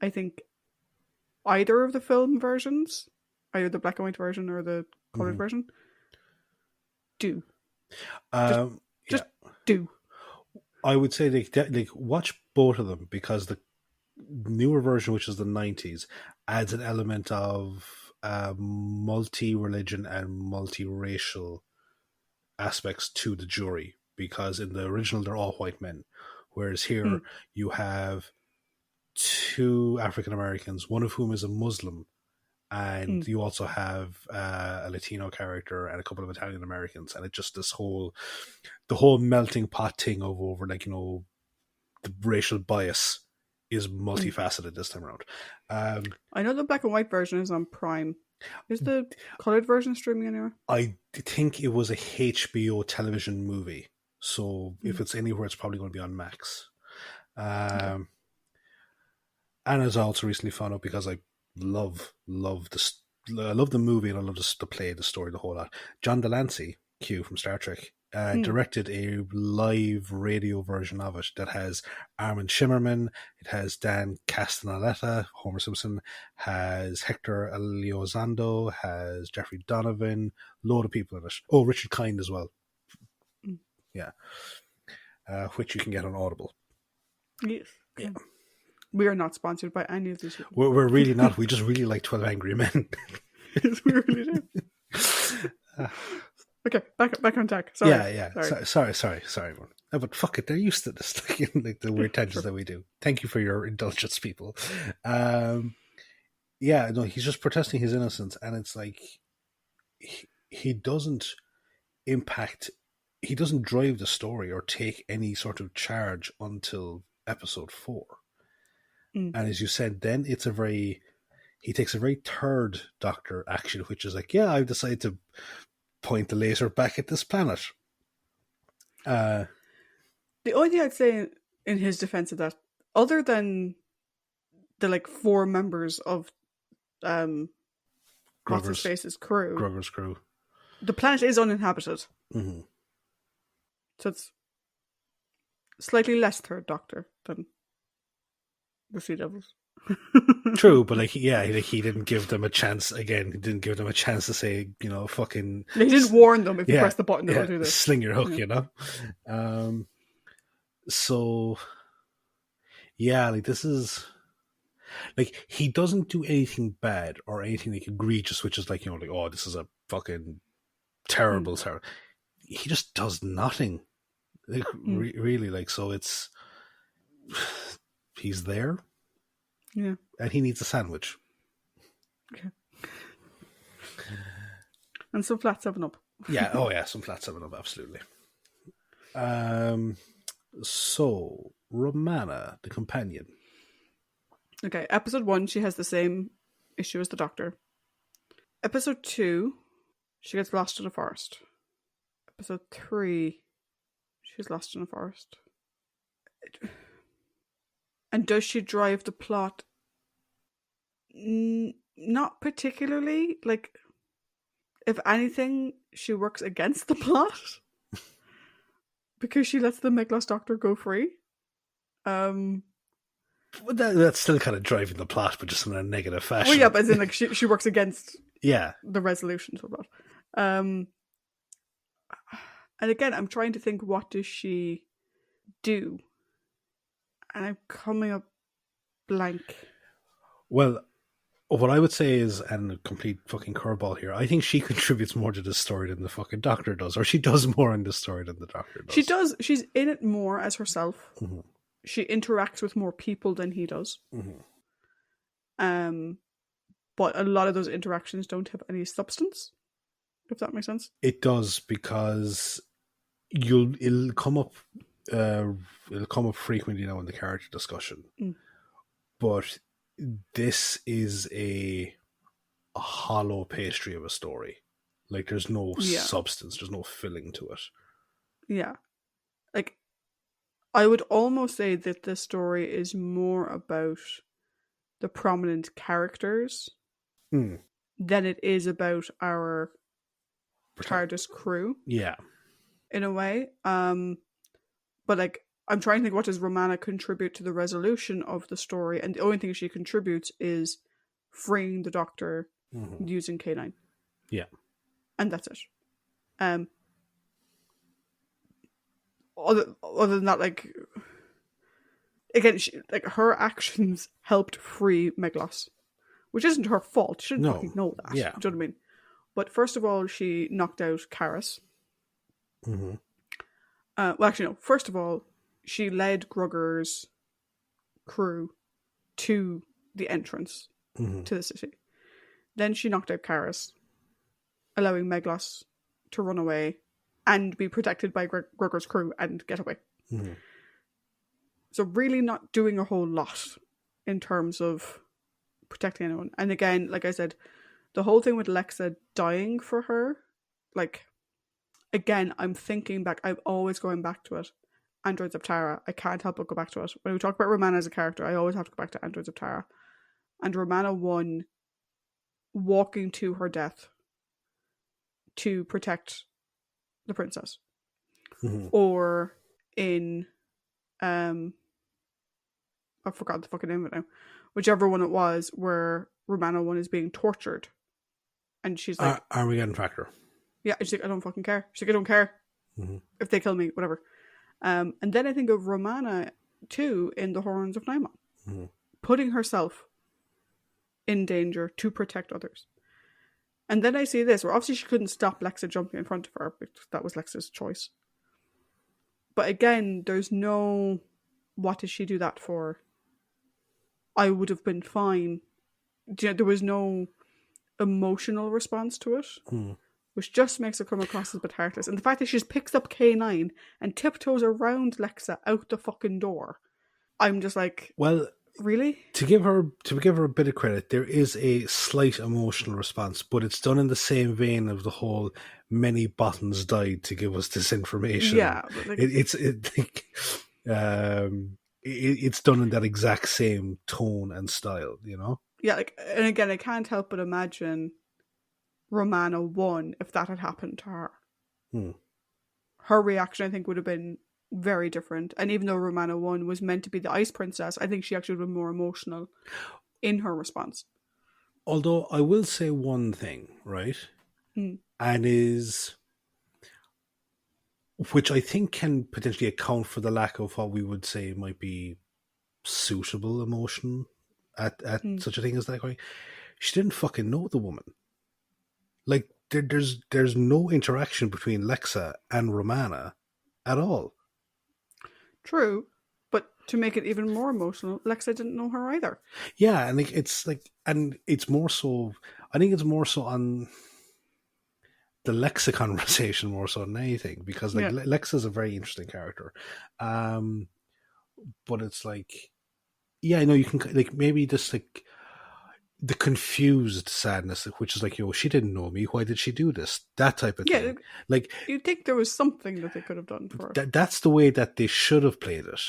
I think either of the film versions, either the black and white version or the colored version, do. Just do. I would say like watch both of them because the newer version, which is the 90s, adds an element of multi-religion and multi-racial aspects to the jury, because in the original they're all white men, whereas here you have 2 African Americans, one of whom is a Muslim, and you also have a Latino character and a couple of Italian Americans, and it just the whole melting pot thing of over, like, you know, the racial bias is multifaceted this time around. I know the black and white version is on Prime. Is the coloured version streaming anywhere? I think it was a HBO television movie. So if it's anywhere, it's probably going to be on Max. And as I also recently found out, because I love the movie and I love the play, the story, the whole lot. John Delancey, Q from Star Trek, directed a live radio version of it that has Armin Shimmerman, it has Dan Castellaneta, Homer Simpson, has Hector Elizondo, has Jeffrey Donovan, load of people in it. Oh, Richard Kind as well. Yeah. Which you can get on Audible. Yes. Yeah. We are not sponsored by any of these. We're really not. We just really like 12 Angry Men. Yes, we really do. Okay, back on track. Sorry. Yeah. Sorry, everyone. Oh, but fuck it, they're used to this, like the weird tangents that we do. Thank you for your indulgence, people. Yeah, no, he's just protesting his innocence, and it's like he doesn't drive the story or take any sort of charge until episode 4. And as you said, then he takes a very third Doctor action, which is like, yeah, I've decided to point the laser back at this planet. The only thing I'd say in his defense of that, other than the 4 members of what's his face's crew, Groger's crew, the planet is uninhabited. Mm-hmm. So it's slightly less third Doctor than the Sea Devils. True, but he didn't give them a chance. Again, he didn't give them a chance to say, fucking. He didn't warn them if you press the button, they'll do this. Sling your hook, So, yeah, this is he doesn't do anything bad or anything egregious, which is oh, this is a fucking terrible. He just does nothing, really. So it's he's there. Yeah. And he needs a sandwich. Okay. And some flat 7-Up. Yeah, some flat 7-Up, absolutely. So, Romana, the companion. Okay, episode 1, she has the same issue as the Doctor. Episode 2, she gets lost in a forest. Episode 3, she's lost in a forest. And does she drive the plot? Not particularly. If anything, she works against the plot. Because she lets the Meglos Doctor go free. That's still kind of driving the plot, but just in a negative fashion. Well, yeah, but as in, she works against the resolution to the plot. And again, I'm trying to think, what does she do? And I'm coming up blank. Well, what I would say is, and a complete fucking curveball here, I think she contributes more to this story than the fucking Doctor does, or she does more in this story than the Doctor does. She does. She's in it more as herself. Mm-hmm. She interacts with more people than he does. Mm-hmm. But a lot of those interactions don't have any substance, if that makes sense. It does, because it'll come up frequently now in the character discussion. But this is a hollow pastry of a story. There's no substance, there's no filling to it. Yeah. I would almost say that this story is more about the prominent characters than it is about our TARDIS crew. Yeah. In a way. But I'm trying to think, what does Romana contribute to the resolution of the story? And the only thing she contributes is freeing the Doctor using K9. Yeah. And that's it. Other than that, again, her actions helped free Meglos, which isn't her fault. She shouldn't fucking know that. Yeah. Do you know what I mean? But first of all, she knocked out Karis. Mm-hmm. Well, actually, no. First of all, she led Grugger's crew to the entrance to the city. Then she knocked out Karis, allowing Meglos to run away and be protected by Grugger's crew and get away. Mm-hmm. So really not doing a whole lot in terms of protecting anyone. And again, like I said, the whole thing with Lexa dying for her, like, again, I'm thinking back, I'm always going back to it. Androids of Tara. I can't help but go back to it. When we talk about Romana as a character, I always have to go back to Androids of Tara. And Romana 1 walking to her death to protect the princess. Mm-hmm. Or in I forgot the fucking name of it now. Whichever one it was, where Romana 1 is being tortured. And she's like, Armageddon Factor. Yeah, she's like, I don't fucking care. She's like, I don't care. Mm-hmm. If they kill me, whatever. And then I think of Romana 2 in The Horns of Naimon. Mm-hmm. Putting herself in danger to protect others. And then I see this, where obviously she couldn't stop Lexa jumping in front of her, because that was Lexa's choice. But again, there's no, what did she do that for? I would have been fine. There was no emotional response to it, which just makes her come across as a bit heartless. And the fact that she just picks up K9 and tiptoes around Lexa out the fucking door, I'm just like, well, really? To give her a bit of credit, there is a slight emotional response, but it's done in the same vein of the whole many Bottons died to give us this information. Yeah, but like, it's done in that exact same tone and style, you know? Yeah, like, and again, I can't help but imagine Romana 1 if that had happened to her. Her reaction, I think, would have been very different. And even though Romana 1 was meant to be the Ice Princess, I think she actually would have been more emotional in her response. Although I will say one thing, right? And is, which I think can potentially account for the lack of what we would say might be suitable emotion at such a thing as that going. She didn't fucking know the woman. Like, there's no interaction between Lexa and Romana at all. True, but to make it even more emotional, Lexa didn't know her either. Yeah, and it's more so. I think it's more so on the Lexa conversation more so than anything, because like Lexa's a very interesting character, but it's like, yeah, I know you can like maybe just like the confused sadness, which is like, she didn't know me. Why did she do this? That type of thing. Like, you'd think there was something that they could have done for her. That's the way that they should have played it.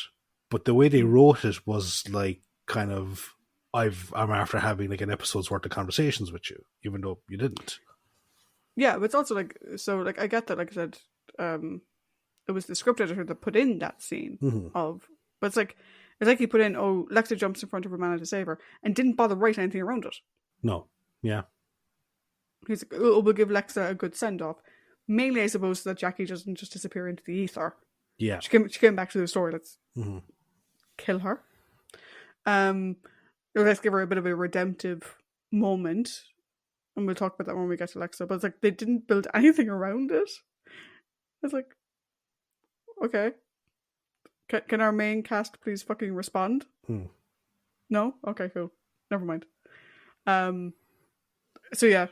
But the way they wrote it was like kind of, I'm after having like an episode's worth of conversations with you, even though you didn't. Yeah, but it's also like, so like I get that, like I said, it was the script editor that put in that scene but it's like he put in, Lexa jumps in front of Romana to save her, and didn't bother writing anything around it. No, yeah. He's like, we'll give Lexa a good send-off. Mainly, I suppose, so that Jackie doesn't just disappear into the ether. Yeah. She came back to the story. Let's kill her. Let's give her a bit of a redemptive moment. And we'll talk about that when we get to Lexa. But it's like, they didn't build anything around it. It's like, okay. Can our main cast please fucking respond? No? Okay, cool. Never mind. So yeah,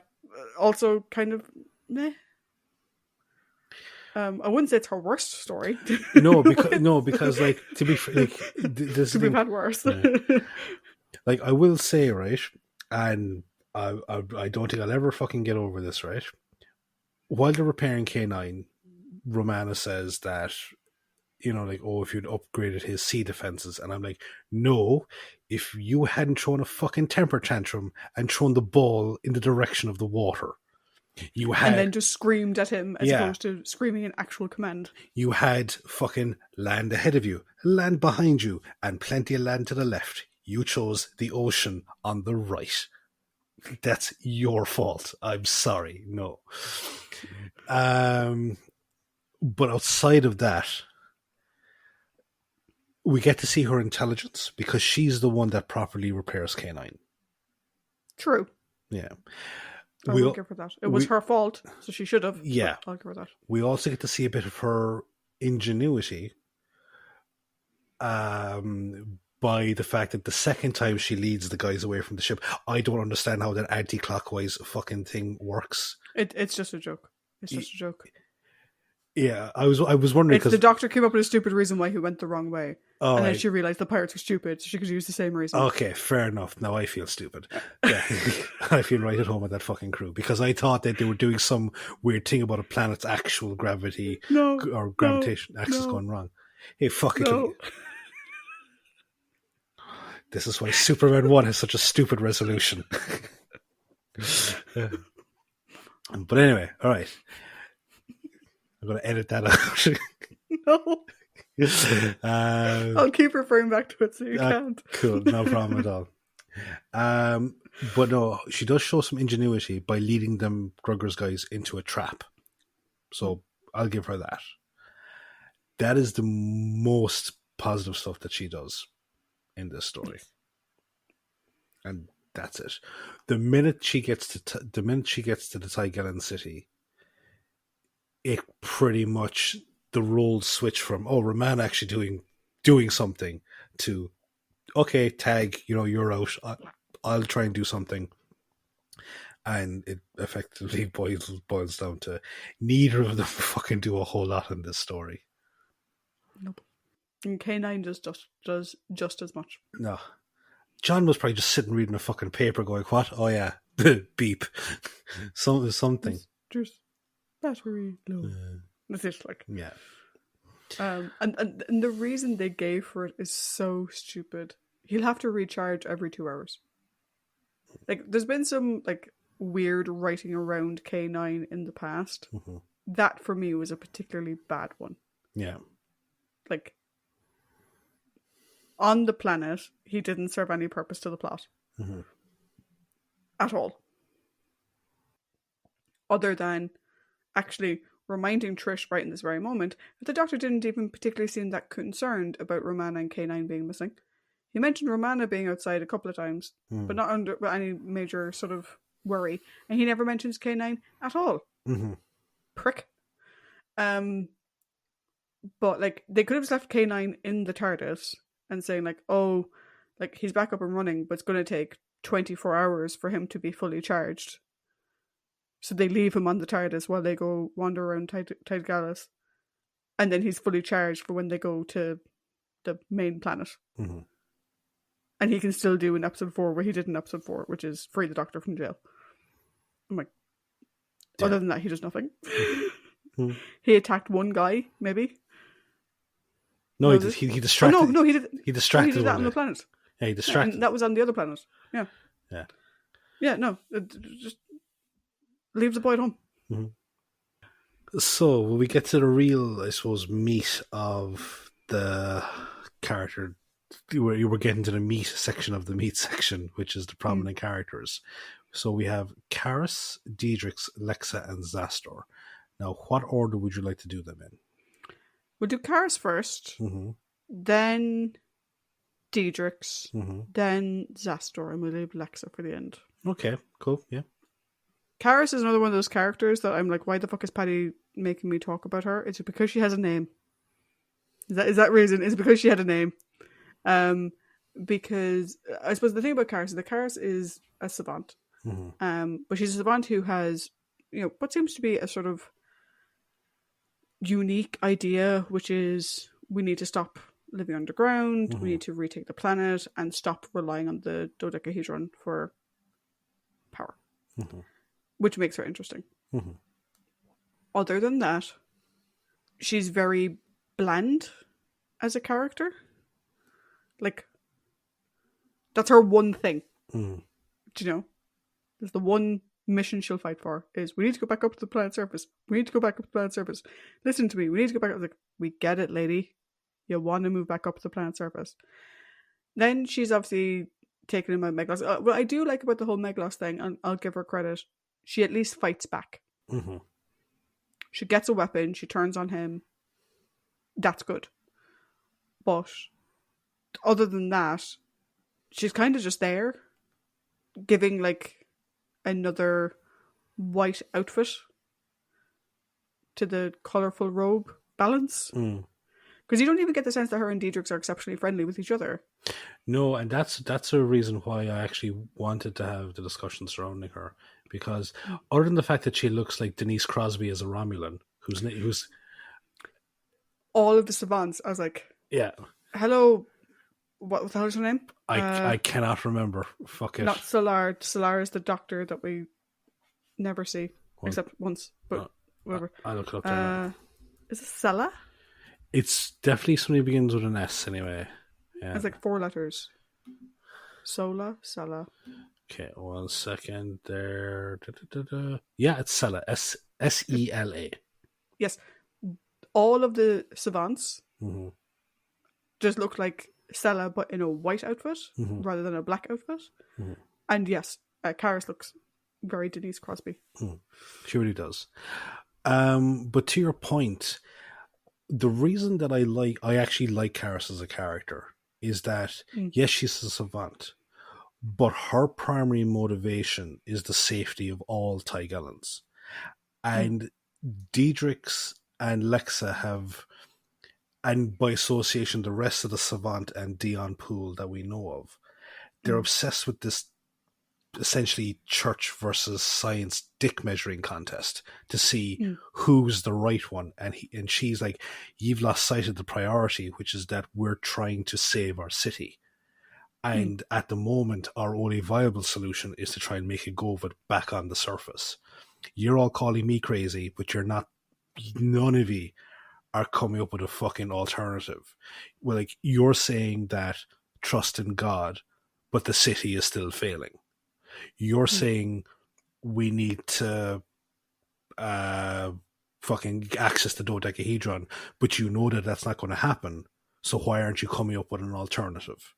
also kind of meh. I wouldn't say it's her worst story. because like, to be like, this we've had worse. Like, I will say, right, and I don't think I'll ever fucking get over this, right? While they're repairing K9, Romana says that, like, if you'd upgraded his sea defenses. And I'm like, no, if you hadn't thrown a fucking temper tantrum and thrown the ball in the direction of the water, and then just screamed at him as opposed to screaming an actual command. You had fucking land ahead of you, land behind you, and plenty of land to the left. You chose the ocean on the right. That's your fault. I'm sorry. No. But outside of that, we get to see her intelligence, because she's the one that properly repairs K9. True. Yeah. I'll give her that. It was her fault, so she should have. Yeah. I'll give her that. We also get to see a bit of her ingenuity by the fact that the second time she leads the guys away from the ship, I don't understand how that anti-clockwise fucking thing works. It's just a joke. It's just a joke. Yeah, I was wondering It's the because Doctor came up with a stupid reason why he went the wrong way. all And then right, she realised the pirates were stupid, so she could use the same reason. okay, fair enough. Now I feel stupid. Yeah, I feel right at home with that fucking crew because I thought that they were doing some weird thing about a planet's actual gravity No, or gravitation axis going wrong. Hey, fuck it. no. This is why Superman 1 has such a stupid resolution. But anyway, all right. I'm going to edit that out. No. I'll keep referring back to it so you can't. Cool, no problem at all. But no, she does show some ingenuity by leading them Gruggers guys into a trap. So I'll give her that. That is the most positive stuff that she does in this story. And that's it. The minute she gets to the Tigella city, it pretty much the roles switch from Romana actually doing something to okay, Tag, you're out. I'll try and do something. And it effectively boils down to neither of them fucking do a whole lot in this story. Nope. And K9 does just as much. No. John was probably just sitting reading a fucking paper going, what? Oh yeah, beep. Something. Just battery low. That's it, like. Yeah. And the reason they gave for it is so stupid. He'll have to recharge every 2 hours. Like, there's been some, like, weird writing around K9 in the past. Mm-hmm. That, for me, was a particularly bad one. Yeah. Like, on the planet, he didn't serve any purpose to the plot. Mm-hmm. At all. Other than actually reminding Trish right in this very moment that the Doctor didn't even particularly seem that concerned about Romana and K9 being missing. He mentioned Romana being outside a couple of times, but not under any major sort of worry. And he never mentions K9 at all. Mm-hmm. Prick. But, like, they could have just left K9 in the TARDIS and saying, like, oh, like, he's back up and running, but it's going to take 24 hours for him to be fully charged. So they leave him on the TARDIS while they go wander around Tigella. And then he's fully charged for when they go to the main planet. Mm-hmm. And he can still do in episode 4 where he did in episode 4, which is free the Doctor from jail. I'm like, yeah. Other than that, he does nothing. Mm-hmm. He attacked one guy, maybe. No, he distracted. Oh, no, he did. He distracted. He did that on the planet. Yeah, he distracted. Yeah, and that was on the other planet. Yeah. Yeah. Yeah. No, just leave the boy at home. Mm-hmm. So when we get to the real, I suppose, meat of the character, you were getting to the meat section of the meat section, which is the prominent characters. So we have Karis, Diedrix, Lexa, and Zastor. Now, what order would you like to do them in? We'll do Karis first, then Diedrix, then Zastor, and we'll leave Lexa for the end. Okay, cool, yeah. Karis is another one of those characters that I'm like, why the fuck is Paddy making me talk about her? It's because she has a name. Is that reason? It's because she had a name. Because I suppose the thing about Karis is that Karis is a savant. But she's a savant who has, what seems to be a sort of unique idea, which is we need to stop living underground, we need to retake the planet and stop relying on the dodecahedron for power. Which makes her interesting. Other than that, she's very bland as a character. Like, that's her one thing. Do you know? There's the one mission she'll fight for is we need to go back up to the planet's surface. We need to go back up to the planet's surface. Listen to me. We need to go back up. Like, we get it, lady. You want to move back up to the planet's surface. Then she's obviously taken him out Meglos. What I do like about the whole Meglos thing, and I'll give her credit, she at least fights back. She gets a weapon. She turns on him. That's good. But other than that, she's kind of just there, giving like another white outfit to the colourful robe balance. Because you don't even get the sense that her and Diedrix are exceptionally friendly with each other. No, and that's a reason why I actually wanted to have the discussion surrounding her. Because other than the fact that she looks like Denise Crosby as a Romulan, who's all of the savants. I was like, Yeah. hello, what the hell is her name? I cannot remember. Fuck it. Not Solar. Solar is the doctor that we never see, Well, except once, but whatever. I'll look it up there. Is it Sella? It's definitely something that begins with an S anyway. Yeah. It's like 4 letters. Sella. Okay, 1 second there. Yeah, it's Sela. Sela. Yes. All of the savants Mm-hmm. just look like Sella, but in a white outfit rather than a black outfit. Mm-hmm. And yes, Karis looks very Denise Crosby. She really does. But to your point, the reason that I actually like Karis as a character is that, yes, she's a savant, but her primary motivation is the safety of all Tigellans. And Diedrichs and Lexa have, and by association, the rest of the savant and Dion pool that we know of, they're obsessed with this essentially church versus science dick measuring contest to see who's the right one. And she's like, you've lost sight of the priority, which is that we're trying to save our city. And at the moment, our only viable solution is to try and make a go of it back on the surface. You're all calling me crazy, but you're not. None of you are coming up with a fucking alternative. Well, like, you're saying that trust in God, but the city is still failing. You're saying we need to fucking access the dodecahedron, but you know that that's not going to happen. So why aren't you coming up with an alternative?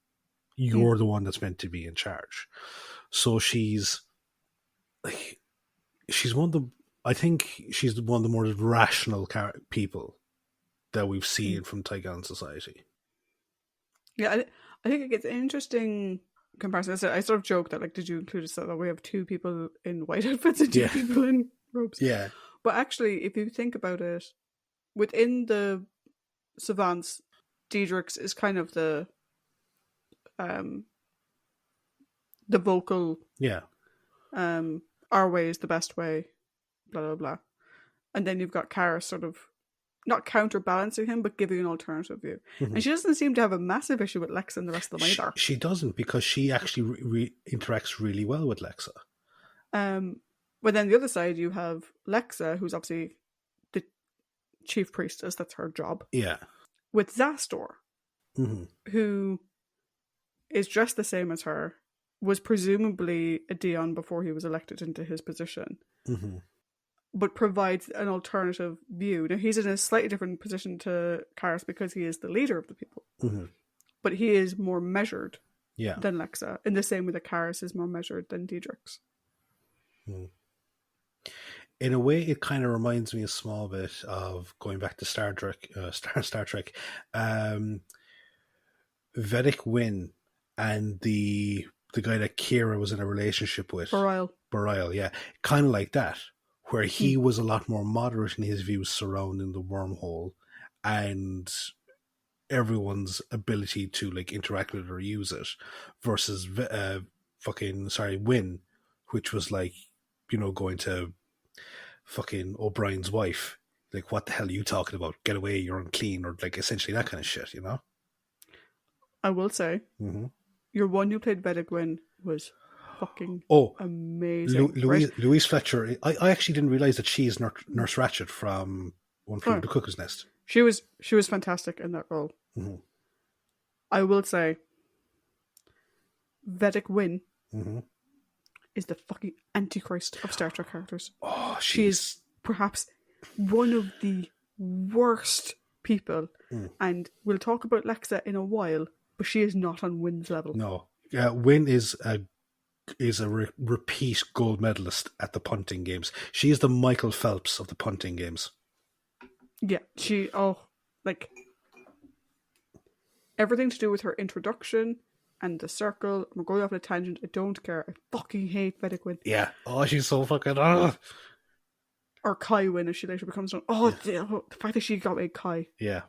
You're the one that's meant to be in charge. So she's like, one of the, I think she's one of the more rational people that we've seen from Tigran society. Yeah, I think it gets an interesting comparison. I sort of joke that, like, did you include us that we have 2 people in white outfits and 2 people in robes? Yeah. But actually, if you think about it, within the savants, Diedrichs is kind of the vocal, our way is the best way, blah blah blah, and then you've got Karis sort of not counterbalancing him but giving an alternative view. And she doesn't seem to have a massive issue with Lexa and the rest of them either. She doesn't, because she actually interacts really well with Lexa. But then the other side you have Lexa, who's obviously the chief priestess, that's her job, with Zastor, who is dressed the same as her, was presumably a Dion before he was elected into his position, but provides an alternative view. Now, he's in a slightly different position to Karis because he is the leader of the people, but he is more measured than Lexa, in the same way that Karis is more measured than Diedrichs. In a way, it kind of reminds me a small bit of going back to Star Trek, Vedic Wynn and the guy that Kira was in a relationship with. Bareil, yeah. Kind of like that, where he was a lot more moderate in his views surrounding the wormhole and everyone's ability to, like, interact with it or use it, versus Wynn, which was like, you know, going to fucking O'Brien's wife, like, what the hell are you talking about? Get away, you're unclean, or like essentially that kind of shit, you know? I will say, your one who played Vedic Wynn was fucking amazing. Louise Fletcher. I actually didn't realize that she's Nurse Ratched from One Flew Over the Cuckoo's Nest. She was fantastic in that role. I will say, Vedic Wynn is the fucking Antichrist of Star Trek characters. Oh, she is perhaps one of the worst people, and we'll talk about Lexa in a while, but she is not on Wynn's level. No. Wynn is a repeat gold medalist at the punting games. She is the Michael Phelps of the punting games. Yeah, everything to do with her introduction and the circle. I'm going off on a tangent. I don't care. I fucking hate Vedic Wynn. Yeah. Oh, she's so fucking... Or Kai Wynn, as she later becomes known. The fact that she got made Kai. Yeah.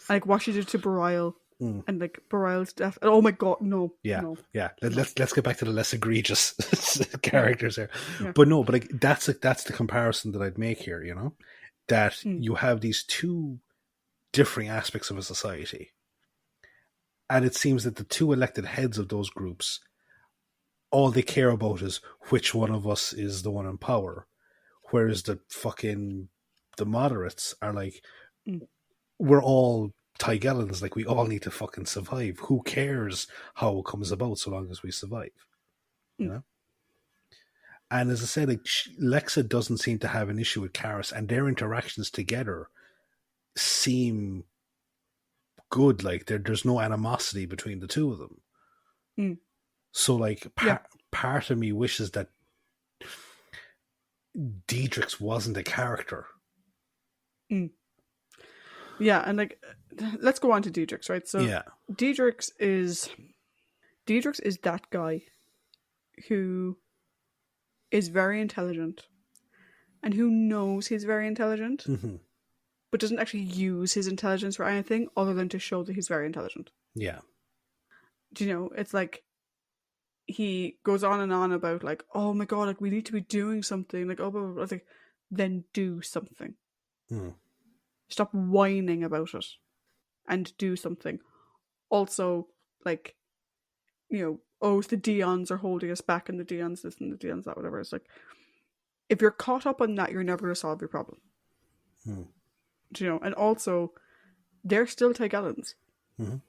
Like, what she did to Bareil. And, like, Bareil's death. Oh my god, no. Yeah. No. Yeah. Let's get back to the less egregious characters here. Yeah. But no, like, that's the comparison that I'd make here, you know? That you have these 2 differing aspects of a society. And it seems that the two elected heads of those groups, all they care about is which one of us is the one in power. Whereas the moderates are like, we're all Tigellans, like we all need to fucking survive. Who cares how it comes about so long as we survive? You know? And as I said, like, Lexa doesn't seem to have an issue with Karis, and their interactions together seem good. Like there's no animosity between the two of them. So like part of me wishes that Diedrich's wasn't a character. Yeah, and like let's go on to Diedrich's, right? So Diedrich's is that guy who is very intelligent and who knows he's very intelligent, but doesn't actually use his intelligence for anything other than to show that he's very intelligent. Yeah. Do you know, it's like he goes on and on about like, oh my god, like we need to be doing something, like, oh, blah, blah, blah. Like, then do something. Stop whining about it and do something. Also, like, you know, oh, the Dions are holding us back and the Dions this and the Dions that, whatever. It's like, if you're caught up on that, you're never going to solve your problem. Do you know? And also, they're still Tigellans. Do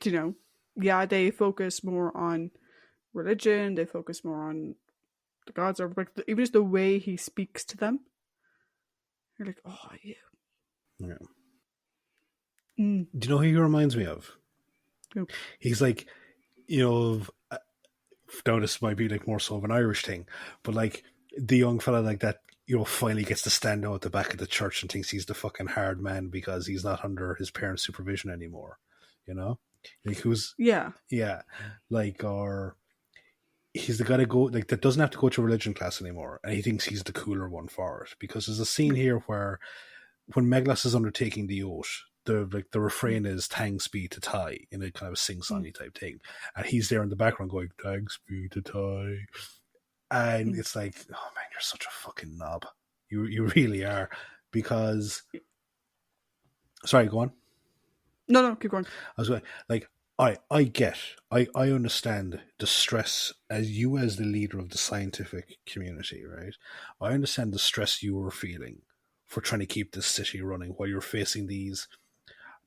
you know? Yeah, they focus more on religion, they focus more on the gods, or like even just the way he speaks to them. You're like, oh, yeah. Do you know who he reminds me of? Who? He's like, you know, now this might be like more so of an Irish thing, but like the young fella like that, you know, finally gets to stand out at the back of the church and thinks he's the fucking hard man because he's not under his parents' supervision anymore. You know, like who's like, or he's the guy to go like that doesn't have to go to religion class anymore, and he thinks he's the cooler one for it because there's a scene here where when Meglos is undertaking the oath, the refrain is "Thanks be to Tai" in a kind of a sing-songy type thing, and he's there in the background going "Thanks be to Tai," and it's like, oh man, you're such a fucking knob. You really are. Because, sorry, go on. No, keep going. I was going like, I understand the stress as the leader of the scientific community, right? I understand the stress you were feeling for trying to keep this city running while you're facing these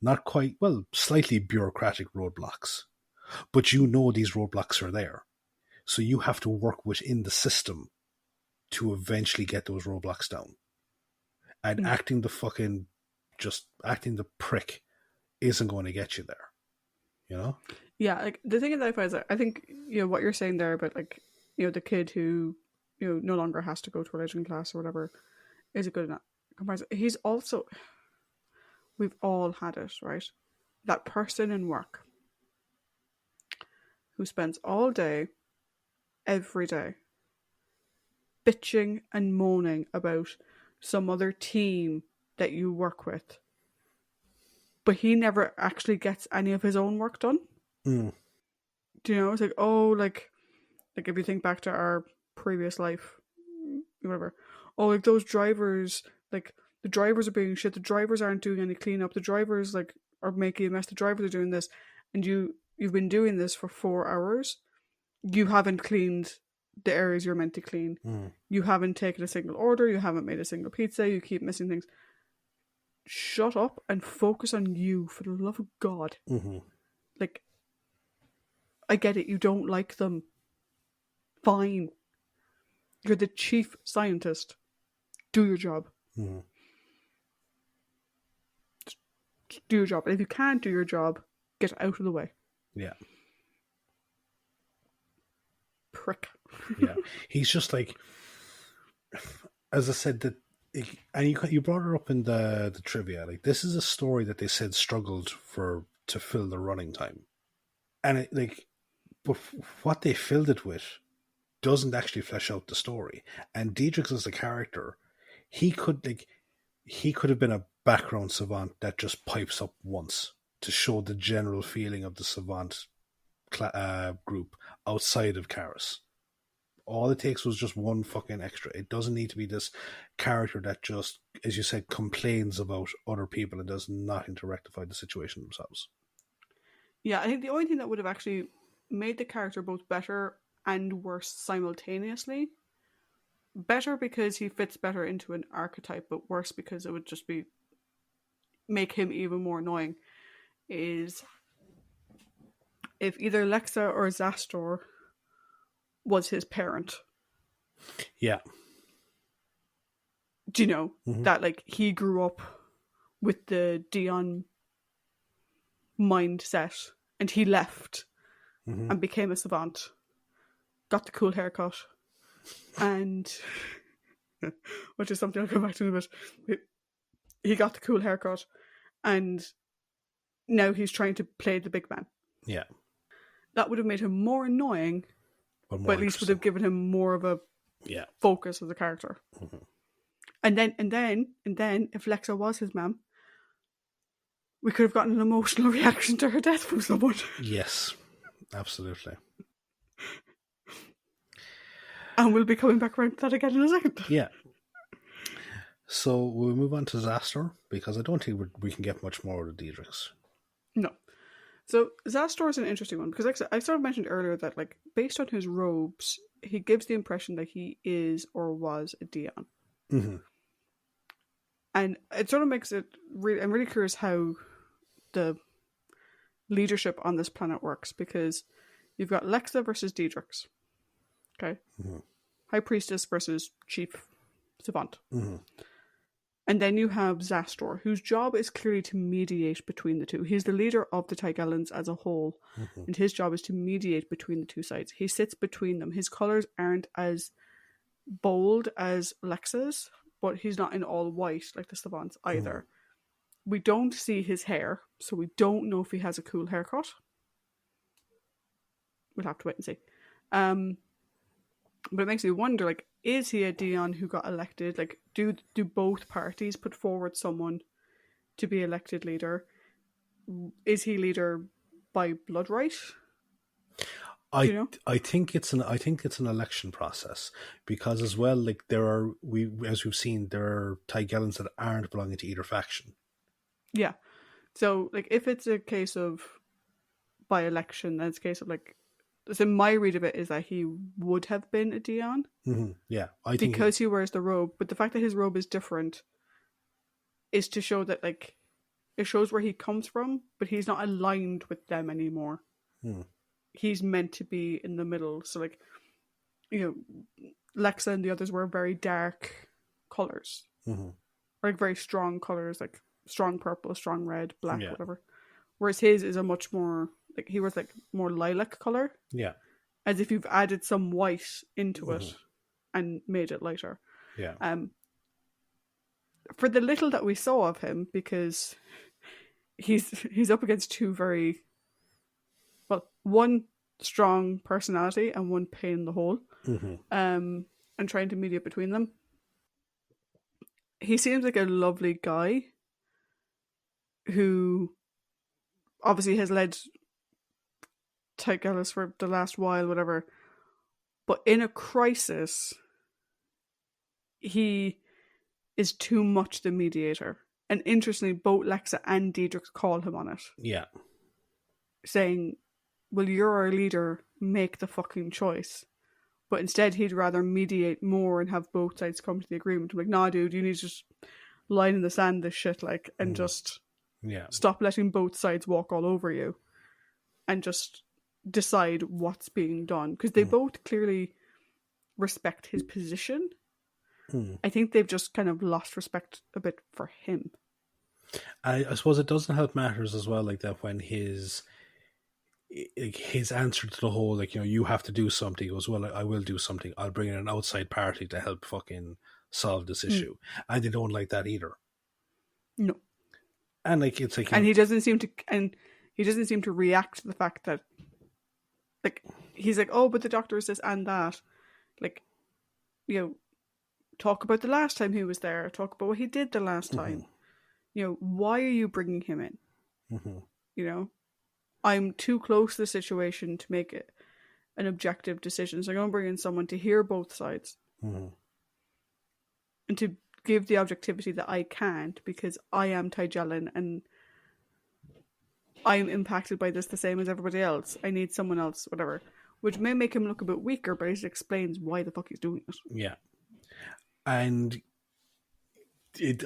not quite, well, slightly bureaucratic roadblocks. But you know these roadblocks are there. So you have to work within the system to eventually get those roadblocks down. And acting the prick isn't going to get you there. You know? Yeah, like the thing that I find is that I think, you know, what you're saying there about, like, you know, the kid who, you know, no longer has to go to religion class or whatever is a good enough comparison. He's also, we've all had it, right? That person in work who spends all day, every day, bitching and moaning about some other team that you work with, but he never actually gets any of his own work done. Do you know? It's like, oh, like if you think back to our previous life, whatever. Oh, like those drivers, like the drivers are being shit. The drivers aren't doing any cleanup. The drivers like are making a mess. The drivers are doing this, and you've been doing this for 4 hours. You haven't cleaned the areas you're meant to clean. You haven't taken a single order. You haven't made a single pizza. You keep missing things. Shut up and focus on you, for the love of God. Like, I get it. You don't like them. Fine. You're the chief scientist. Do your job. Just do your job. And if you can't do your job, get out of the way. Yeah. Prick. Yeah. He's just like, as I said, that, and you brought her up in the trivia. Like, this is a story that they said struggled to fill the running time, and but what they filled it with doesn't actually flesh out the story. And Diedrich as a character, he could have been a background savant that just pipes up once to show the general feeling of the savant group outside of Karis. All it takes was just one fucking extra. It doesn't need to be this character that just, as you said, complains about other people and does nothing to rectify the situation themselves. Yeah, I think the only thing that would have actually made the character both better and worse simultaneously, better because he fits better into an archetype, but worse because it would just be make him even more annoying, is if either Lexa or Zastor was his parent. Yeah. Do you know that like he grew up with the Dion mindset and he left and became a savant, got the cool haircut, and which is something I'll come back to in a bit. He got the cool haircut and now he's trying to play the big man. Yeah. That would have made him more annoying, but at least would have given him more of a focus as a character. And then, if Lexa was his mum, we could have gotten an emotional reaction to her death from someone. Yes, absolutely. And we'll be coming back around to that again in a second. Yeah. So we'll move on to Zastor, because I don't think we can get much more of the Daedric's. No. So Zastor is an interesting one, because like I sort of mentioned earlier that like based on his robes, he gives the impression that he is or was a Dion. Mm-hmm. And it sort of makes it really, I'm really curious how the leadership on this planet works, because you've got Lexa versus Daedric's. Okay. Mm-hmm. High Priestess versus Chief Savant. Mm-hmm. And then you have Zastor, whose job is clearly to mediate between the two. He's the leader of the Tigellans as a whole, and his job is to mediate between the two sides. He sits between them. His colours aren't as bold as Lexa's, but he's not in all white like the Savants either. We don't see his hair, so we don't know if he has a cool haircut. We'll have to wait and see. But it makes me wonder, like, is he a Dion who got elected? Like, do both parties put forward someone to be elected leader? Is he leader by blood right? I think it's an election process, because as well, like as we've seen, there are Tigellans that aren't belonging to either faction. Yeah. So like if it's a case of by election, then it's a case of like, so my read of it is that he would have been a Dion. Mm-hmm. Yeah. I think because he wears the robe, but the fact that his robe is different is to show that like it shows where he comes from, but he's not aligned with them anymore. He's meant to be in the middle. So like, you know, Lexa and the others wear very dark colours. Or like very strong colours, like strong purple, strong red, black, whatever. Whereas his is a much more, like he wears like more lilac colour. Yeah. As if you've added some white into it and made it lighter. Yeah. For the little that we saw of him, because he's up against two very, well, one strong personality and one pain in the hole, and trying to mediate between them. He seems like a lovely guy who obviously has led Tigellus for the last while, whatever. But in a crisis, he is too much the mediator. And interestingly, both Lexa and Daedric call him on it. Yeah. Saying, well, you're our leader, make the fucking choice. But instead, he'd rather mediate more and have both sides come to the agreement. I'm like, nah, dude, you need to just line in the sand this shit, like, and just stop letting both sides walk all over you. And just decide what's being done. Because they both clearly respect his position. I think they've just kind of lost respect a bit for him. I suppose it doesn't help matters as well, like that when his answer to the whole, like, you know, you have to do something, he goes, well, I will do something. I'll bring in an outside party to help fucking solve this issue. And they don't like that either. No. And like it's like, and he doesn't seem to react to the fact that, like, he's like, oh, but the doctor is this and that. Like, you know, talk about the last time he was there. Talk about what he did the last time. You know, why are you bringing him in? You know, I'm too close to the situation to make it an objective decision. So I'm going to bring in someone to hear both sides Mm-hmm. and to give the objectivity that I can't, because I am Tigella and I'm impacted by this the same as everybody else. I need someone else, whatever. Which may make him look a bit weaker, but it explains why the fuck he's doing it. Yeah. And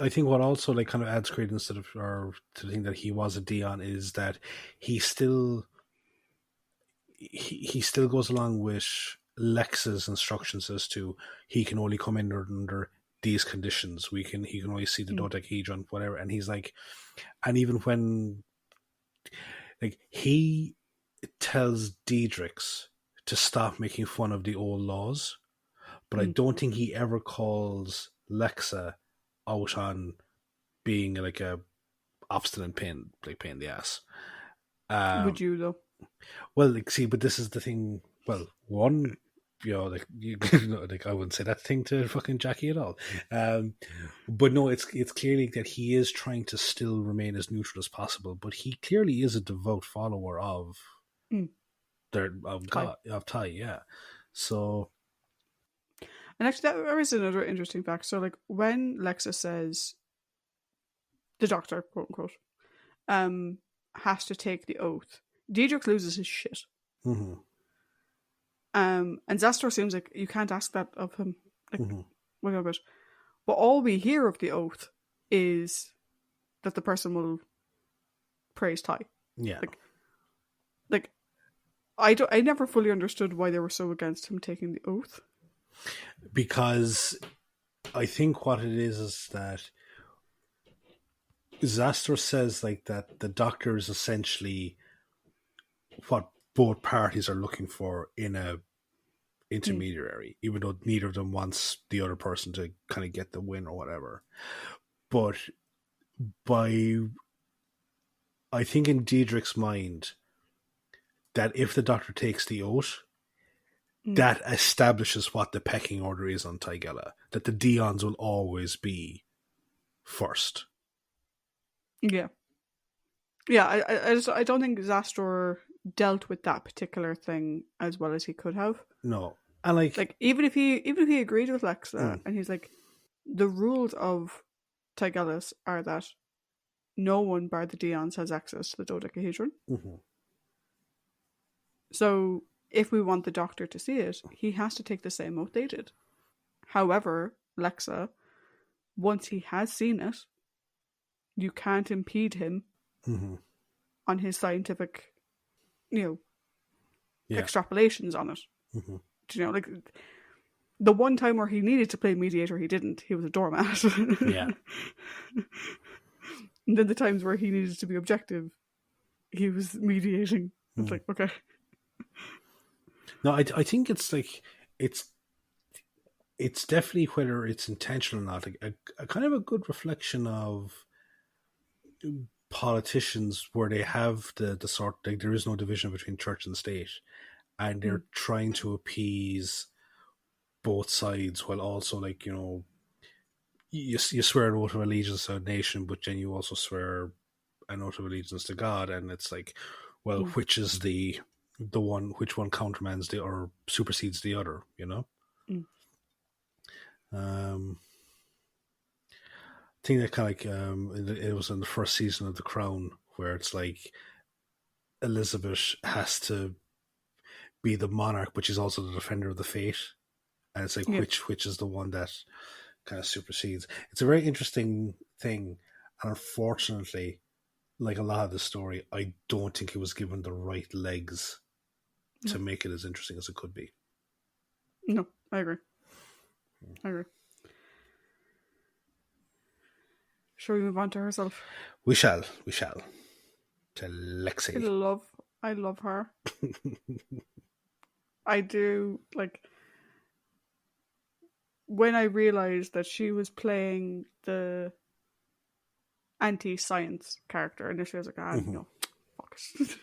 I think what also like kind of adds credence to the thing that he was a Dion is that he still goes along with Lex's instructions as to he can only come in under these conditions. He can only see the dodecahedron, whatever. And he's like, and even when like he tells Diedrichs to stop making fun of the old laws, but I don't think he ever calls Lexa out on being like a obstinate pain in the ass. Would you though? Well, like, see, but this is the thing. Well, one, like like I wouldn't say that thing to fucking Jackie at all. But no, it's clearly that he is trying to still remain as neutral as possible. But he clearly is a devout follower of God, of Tai. Yeah, so. And actually, there is another interesting fact. So, like, when Lexa says the Doctor, quote unquote, has to take the oath, Diedrich loses his shit. Mm-hmm. And Zastor seems like you can't ask that of him. Like, what about it? But all we hear of the oath is that the person will praise Tai. Yeah. Like I never fully understood why they were so against him taking the oath. Because I think what it is that Zastor says like that the Doctor is essentially what both parties are looking for in a intermediary, even though neither of them wants the other person to kind of get the win or whatever. But I think in Diedrich's mind that if the Doctor takes the oath, that establishes what the pecking order is on Tigella. That the Dions will always be first. Yeah. Yeah, I don't think Zastor dealt with that particular thing as well as he could have. No. And like even if he agreed with Lexa and he's like, the rules of Tigellus are that no one bar the Dions has access to the dodecahedron. Mm-hmm. So if we want the Doctor to see it, he has to take the same oath they did. However, Lexa, once he has seen it, you can't impede him on his scientific, extrapolations on it. Mm-hmm. You know, like the one time where he needed to play mediator, he didn't. He was a doormat. Yeah. And then the times where he needed to be objective, he was mediating. It's like, okay. No, I think it's like it's definitely, whether it's intentional or not, a kind of a good reflection of politicians where they have the sort, like, there is no division between church and state, and they're trying to appease both sides while also, like, you swear an oath of allegiance to a nation, but then you also swear an oath of allegiance to God, and it's like, well, which is which one countermands or supersedes the other, I think that kind of like it was in the first season of The Crown where it's like Elizabeth has to be the monarch, but she's also the defender of the faith, and it's like which is the one that kind of supersedes. It's a very interesting thing, and unfortunately, like a lot of the story, I don't think it was given the right legs to make it as interesting as it could be. No, I agree. Shall we move on to herself? We shall. To Lexi. I love her. I do. Like, when I realised that she was playing the anti-science character, initially I was like, no, fuck it.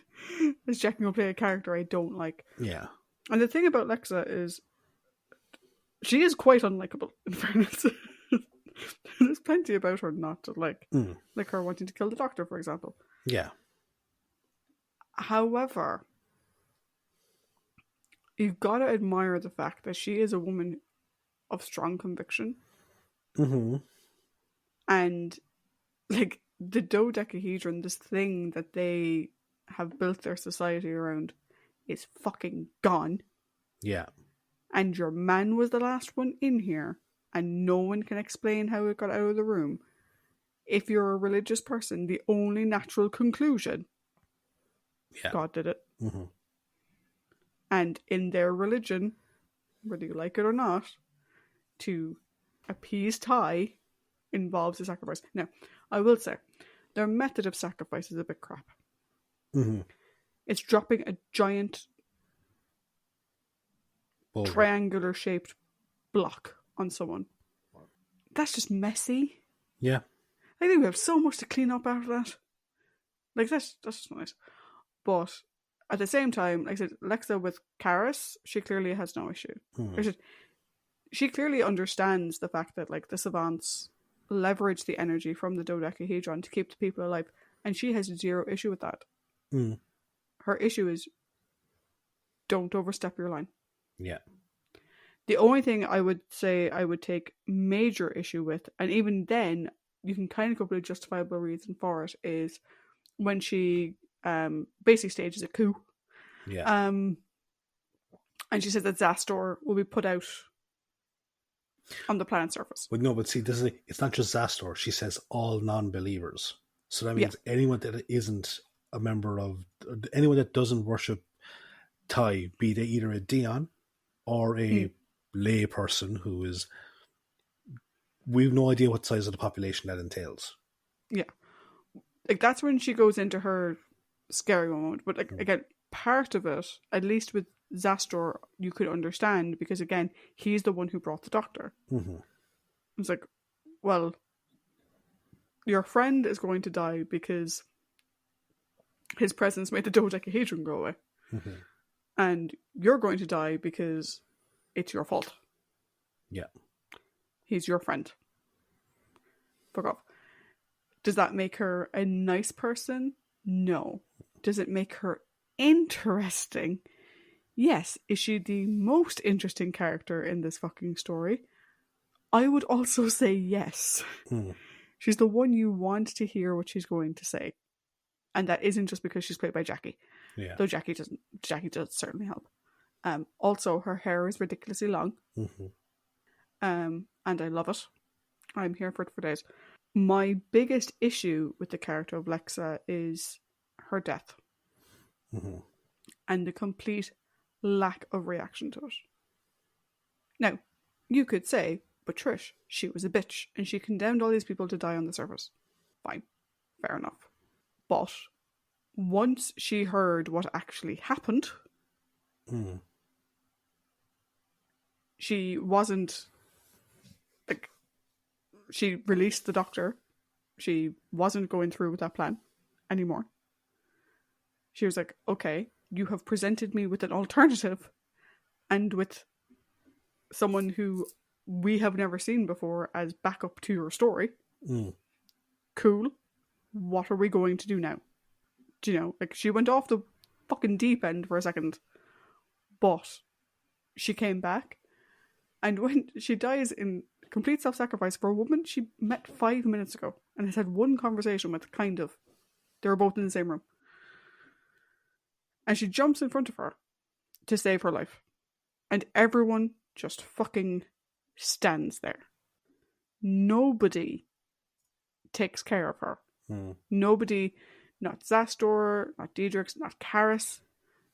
This Jackie will play a character I don't like. Yeah. And the thing about Lexa is she is quite unlikable, in fairness. There's plenty about her not to like. Like her wanting to kill the Doctor, for example. Yeah. However, you've got to admire the fact that she is a woman of strong conviction. Mm-hmm. And, like, the dodecahedron, this thing that they have built their society around, is fucking gone. Yeah. And your man was the last one in here, and no one can explain how it got out of the room. If you're a religious person, the only natural conclusion, God did it. Mm-hmm. And in their religion, whether you like it or not, to appease Ty involves a sacrifice. Now, I will say, their method of sacrifice is a bit crap. Mm-hmm. It's dropping a giant triangular-shaped block on someone. That's just messy. Yeah. I think we have so much to clean up after that. Like, that's just nice. But at the same time, like I said, Lexa with Karis, she clearly has no issue. Mm-hmm. She clearly understands the fact that, like, the savants leverage the energy from the dodecahedron to keep the people alive, and she has zero issue with that. Mm. Her issue is, don't overstep your line. Yeah. The only thing I would say I would take major issue with, and even then you can kind of come up with a justifiable reason for it, is when she basically stages a coup. Yeah. And she says that Zastor will be put out on the planet's surface. But no, but see, it's not just Zastor. She says all non-believers. So that means anyone that isn't a member of, anyone that doesn't worship Ty, be they either a Dion or a lay person who is, we've no idea what size of the population that entails. Yeah. Like, that's when she goes into her scary moment. But, like, again, part of it, at least with Zastor, you could understand, because, again, he's the one who brought the doctor. Mm-hmm. It's like, well, your friend is going to die because his presence made the dodecahedron go away. Mm-hmm. And you're going to die because it's your fault. Yeah. He's your friend. Fuck off. Does that make her a nice person? No. Does it make her interesting? Yes. Is she the most interesting character in this fucking story? I would also say yes. She's the one you want to hear what she's going to say. And that isn't just because she's played by Jackie. Yeah. Though Jackie does certainly help. Also, her hair is ridiculously long. Mm-hmm. And I love it. I'm here for it for days. My biggest issue with the character of Lexa is her death. Mm-hmm. And the complete lack of reaction to it. Now, you could say, but Trish, she was a bitch, and she condemned all these people to die on the surface. Fine. Fair enough. But once she heard what actually happened, she wasn't, like, she released the doctor. She wasn't going through with that plan anymore. She was like, okay, you have presented me with an alternative and with someone who we have never seen before as backup to your story. Cool. What are we going to do now? Do you know, like, she went off the fucking deep end for a second, but she came back, and when she dies in complete self-sacrifice for a woman she met 5 minutes ago and has had one conversation with, kind of. They were both in the same room. And she jumps in front of her to save her life. And everyone just fucking stands there. Nobody takes care of her. Nobody, not Zastor, not Diedrichs, not Karis,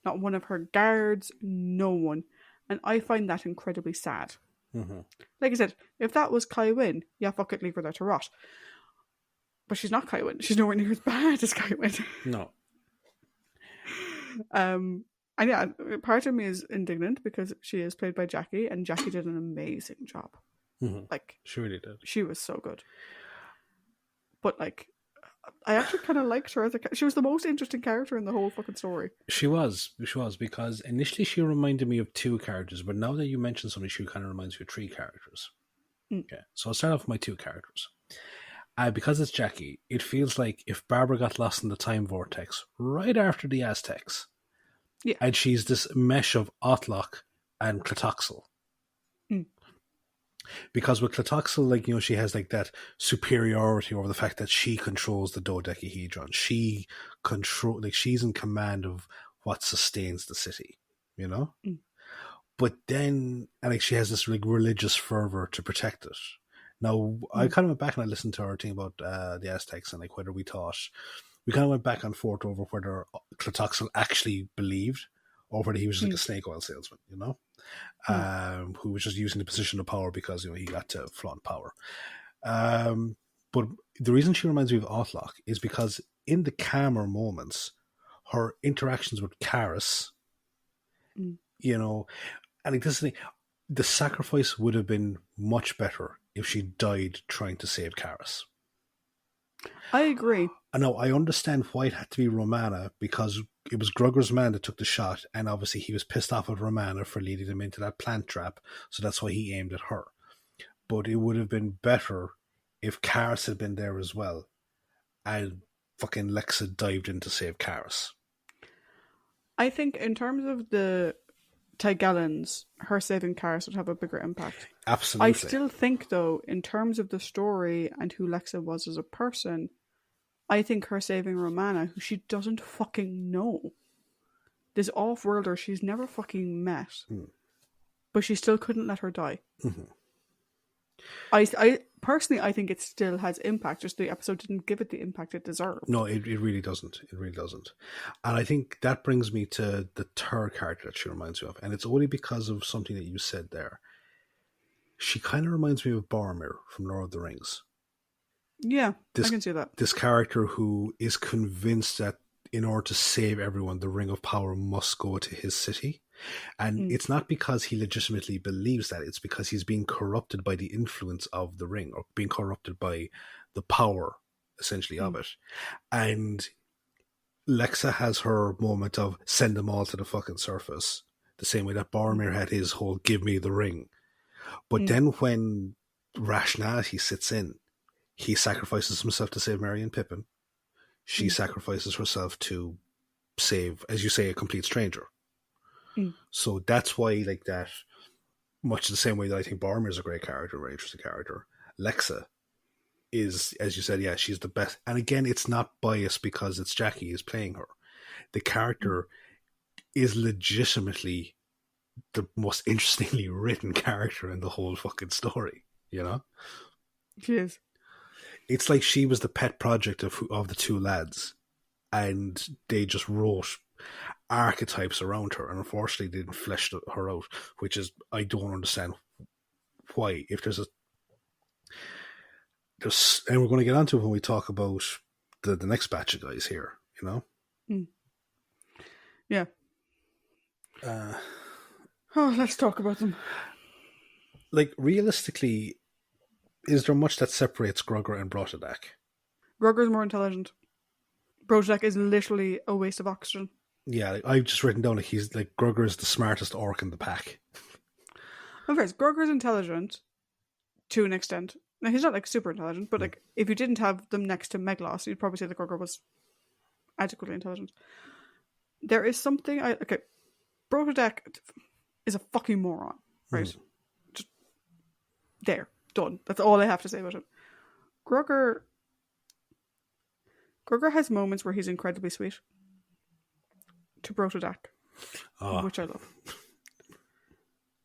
not one of her guards, no one. And I find that incredibly sad. Like I said, if that was Kai Wynn, yeah, fuck it, leave her there to rot. But she's not Kai Wynn. She's nowhere near as bad as Kai Wynn. No. And yeah, part of me is indignant because she is played by Jackie, and Jackie did an amazing job. Like, she really did. She was so good. But, like, I actually kind of liked her as she was the most interesting character in the whole fucking story. She was, because initially she reminded me of two characters, but now that you mentioned somebody, she kind of reminds me of three characters. Okay, so I'll start off with my two characters. Because it's Jackie, it feels like if Barbara got lost in the time vortex right after the Aztecs, Yeah. And she's this mesh of Otlock and Clatoxel. Mm. Because with Clatoxel, like, you know, she has like that superiority over the fact that she controls the dodecahedron. She's in command of what sustains the city, you know? Mm. But then, and like, she has this like religious fervor to protect it. Now, I kind of went back and I listened to our thing about the Aztecs and like whether we kind of went back and forth over whether Clatoxel actually believed or whether he was just like a snake oil salesman, you know? Who was just using the position of power because, you know, he got to flaunt power. But the reason she reminds me of Otlock is because in the calmer moments, her interactions with Karis, you know, and like this is the sacrifice would have been much better if she died trying to save Karis. I agree. I know, I understand why it had to be Romana, because it was Grugger's man that took the shot, and obviously he was pissed off at Romana for leading him into that plant trap, so that's why he aimed at her. But it would have been better if Karis had been there as well, and fucking Lexa dived in to save Karis. I think in terms of the Tigellans, her saving Karis would have a bigger impact. Absolutely. I still think, though, in terms of the story and who Lexa was as a person, I think her saving Romana, who she doesn't fucking know, this off-worlder she's never fucking met, but she still couldn't let her die. Mm-hmm. I personally, I think it still has impact, just the episode didn't give it the impact it deserved. No, it really doesn't. It really doesn't. And I think that brings me to the third character that she reminds me of, and it's only because of something that you said there. She kind of reminds me of Boromir from Lord of the Rings. Yeah, I can see that. This character who is convinced that in order to save everyone, the Ring of Power must go to his city. And it's not because he legitimately believes that, it's because he's being corrupted by the influence of the ring, or being corrupted by the power, essentially, of it. And Lexa has her moment of send them all to the fucking surface, the same way that Boromir had his whole give me the ring. But then when rationality sits in, he sacrifices himself to save Merry and Pippin. She sacrifices herself to save, as you say, a complete stranger. So that's why, like that, much the same way that I think Boromir is a great character, a very interesting character, Lexa is, as you said, yeah, she's the best. And again, it's not biased because it's Jackie is playing her. The character is legitimately the most interestingly written character in the whole fucking story, you know? She is. It's like she was the pet project of the two lads, and they just wrote archetypes around her, and unfortunately they didn't flesh her out, which is, I don't understand why. If there's and we're going to get onto it when we talk about the next batch of guys here, you know? Yeah. Let's talk about them. Like, realistically, is there much that separates Grugger and Brotadak? Grugger's more intelligent. Brotadak is literally a waste of oxygen. Yeah, like, I've just written down like he's like Grugger is the smartest orc in the pack. And first, Grugger's intelligent to an extent. Now, he's not like super intelligent, but like if you didn't have them next to Meglos, you'd probably say that Grugger was adequately intelligent. There is something Brotadak is a fucking moron, right? Just there, done. That's all I have to say about him. Grugger has moments where he's incredibly sweet to Brotadak, which I love.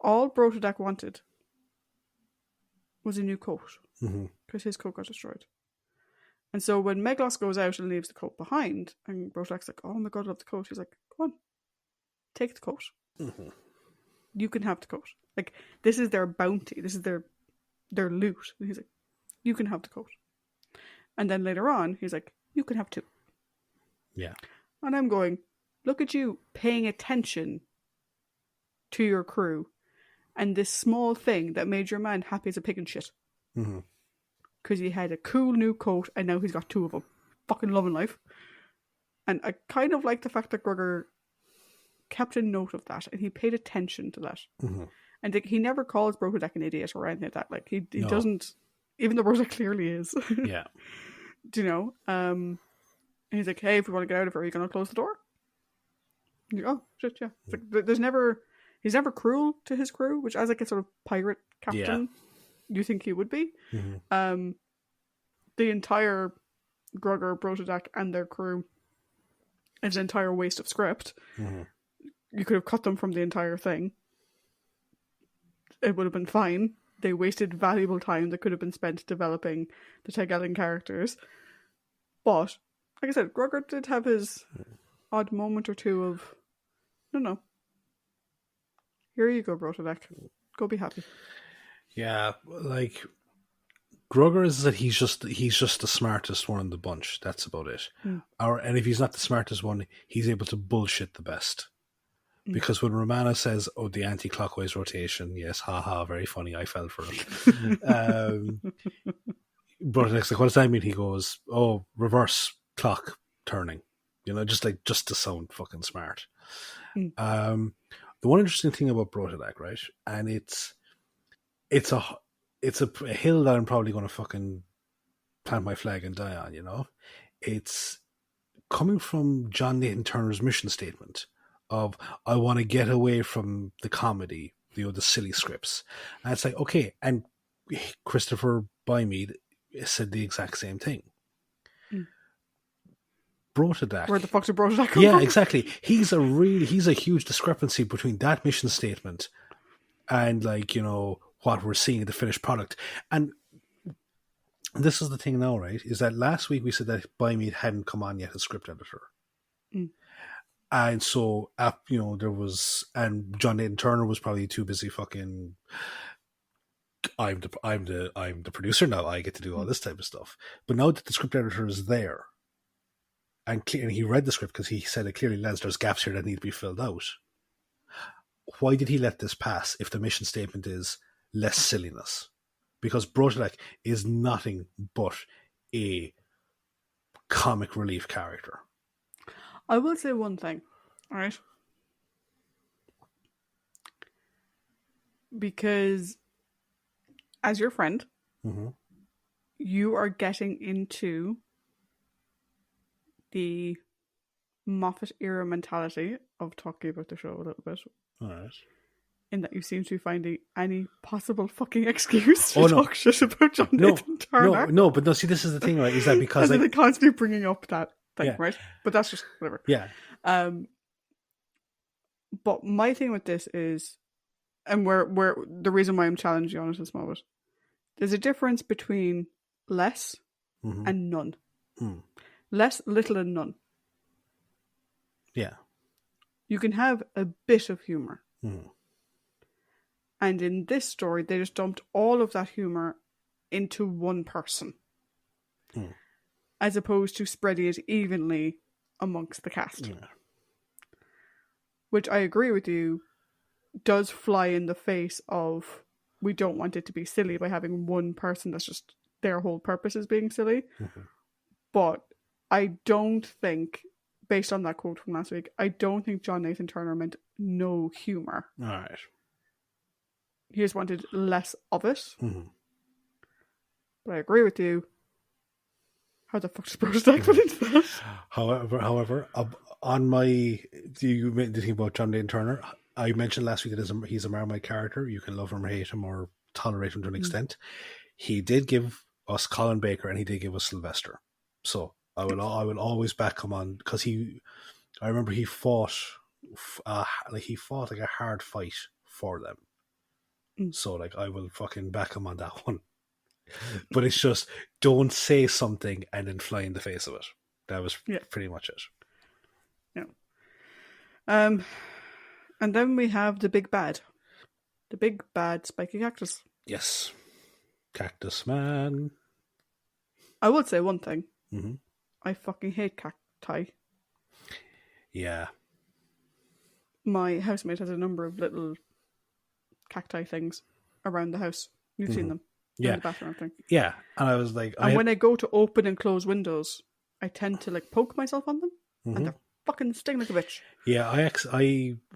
All Brotadak wanted was a new coat, because his coat got destroyed. And so when Meglos goes out and leaves the coat behind, and Brotadak's like, oh my god, I love the coat, he's like, go on, take the coat. You can have the coat. Like, this is their bounty, this is their loot. And he's like, you can have the coat. And then later on, he's like, you can have two. Yeah. And I'm going, look at you paying attention to your crew and this small thing that made your man happy as a pig in shit. Because he had a cool new coat and now he's got two of them. Fucking loving life. And I kind of like the fact that Grugger kept a note of that and he paid attention to that. And he never calls Brotadak an idiot or anything like that. Like, he doesn't, even though Brotadak clearly is. Yeah. Do you know? And he's like, hey, if we want to get out of here, are you going to close the door? Oh shit, yeah. It's like, he's never cruel to his crew, which as like a sort of pirate captain, you think he would be. Mm-hmm. The entire Grugger, Brotadak, and their crew is an entire waste of script. Mm-hmm. You could have cut them from the entire thing. It would have been fine. They wasted valuable time that could have been spent developing the Tigellan characters. But, like I said, Grugger did have his odd moment or two of, no. Here you go, Brotadak. Go be happy. Yeah, like Grugger is that he's just the smartest one in the bunch. That's about it. And if he's not the smartest one, he's able to bullshit the best. Because when Romana says, "Oh, the anti-clockwise rotation," yes, haha, very funny. I fell for it. But next, like, what does that mean? He goes, "Oh, reverse clock turning," just to sound fucking smart. The one interesting thing about Brotadak, right, and it's a hill that I'm probably going to fucking plant my flag and die on. It's coming from John Nathan Turner's mission statement of I want to get away from the comedy, the silly scripts. And it's like, okay, and Christopher Bymead said the exact same thing. Brotadak. Where the fuck did Brotadak come from? Yeah, exactly. He's a huge discrepancy between that mission statement and what we're seeing in the finished product. And this is the thing now, right? Is that last week we said that Bymead hadn't come on yet as script editor. And so, there was, and John Nathan Turner was probably too busy fucking. I'm the producer now. I get to do all this type of stuff. But now that the script editor is there, and he read the script because he said it clearly, Lance, there's gaps here that need to be filled out. Why did he let this pass if the mission statement is less silliness? Because Brotadak is nothing but a comic relief character. I will say one thing, all right? Because as your friend, you are getting into the Moffat era mentality of talking about the show a little bit. All right. In that you seem to be finding any possible fucking excuse to talk shit about John Nathan Turner. No, but no, see, this is the thing, right? Is that because they're constantly bringing up that thing, right? But that's just whatever. Yeah. But my thing with this is, and where the reason why I'm challenging you on it this moment, there's a difference between less and none. Less, little, and none. Yeah. You can have a bit of humor. And in this story, they just dumped all of that humor into one person. As opposed to spreading it evenly amongst the cast. Which I agree with you, does fly in the face of we don't want it to be silly by having one person that's just their whole purpose is being silly. But I don't think, based on that quote from last week, I don't think John Nathan Turner meant no humor. All right. He just wanted less of it. But I agree with you. How the fuck does Brotadak put into that? However, on you made the thing about John Nathan Turner. I mentioned last week that he's a Marmite character. You can love him or hate him or tolerate him to an extent. He did give us Colin Baker and he did give us Sylvester. So I will always back him on because I remember he fought like a hard fight for them. So I will fucking back him on that one. But it's just don't say something and then fly in the face of it. That was pretty much it. Yeah. And then we have the big bad. The big bad spiky cactus. Yes. Cactus man. I would say one thing. I fucking hate cacti. Yeah. My housemate has a number of little cacti things around the house. You've seen them. In the bathroom thing. Yeah. And I was like... when I go to open and close windows, I tend to poke myself on them. And they're fucking sting like a bitch. Yeah,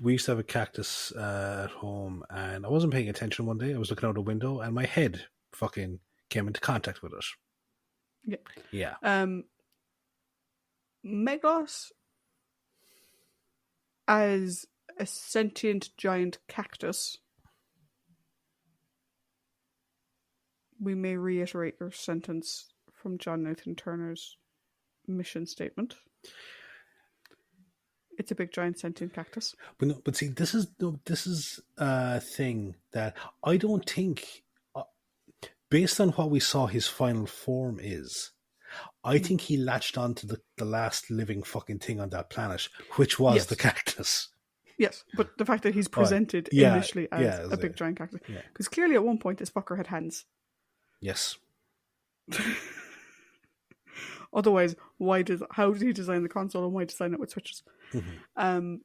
we used to have a cactus at home and I wasn't paying attention one day. I was looking out a window and my head fucking came into contact with it. Yeah. Meglos, as a sentient giant cactus, we may reiterate your sentence from John Nathan Turner's mission statement. It's a big giant sentient cactus. But see, this is a thing that I don't think, based on what we saw his final form is, I think he latched on to the last living fucking thing on that planet, which was the cactus. Yes, but the fact that he's presented initially as a big giant cactus. Because clearly at one point this fucker had hands. Yes. Otherwise, how did he design the console and why design it with switches? Mm-hmm.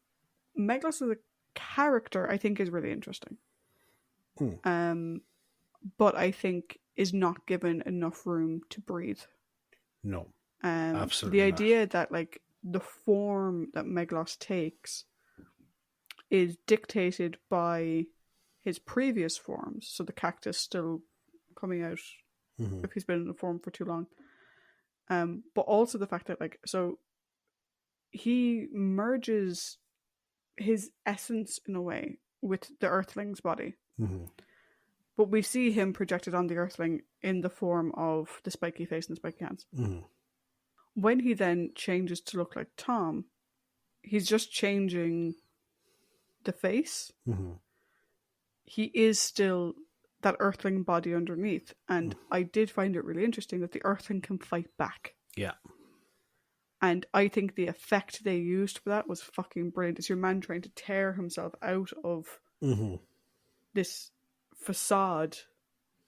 Meglos as a character, I think, is really interesting. But I think is not given enough room to breathe. No, absolutely the idea that like the form that Meglos takes is dictated by his previous forms, so the cactus still coming out if he's been in the form for too long. But also the fact that like, so he merges his essence in a way with the Earthling's body. But we see him projected on the Earthling in the form of the spiky face and the spiky hands. When he then changes to look like Tom, he's just changing the face. He is still that Earthling body underneath. And I did find it really interesting that the Earthling can fight back. Yeah. And I think the effect they used for that was fucking brilliant. It's your man trying to tear himself out of this facade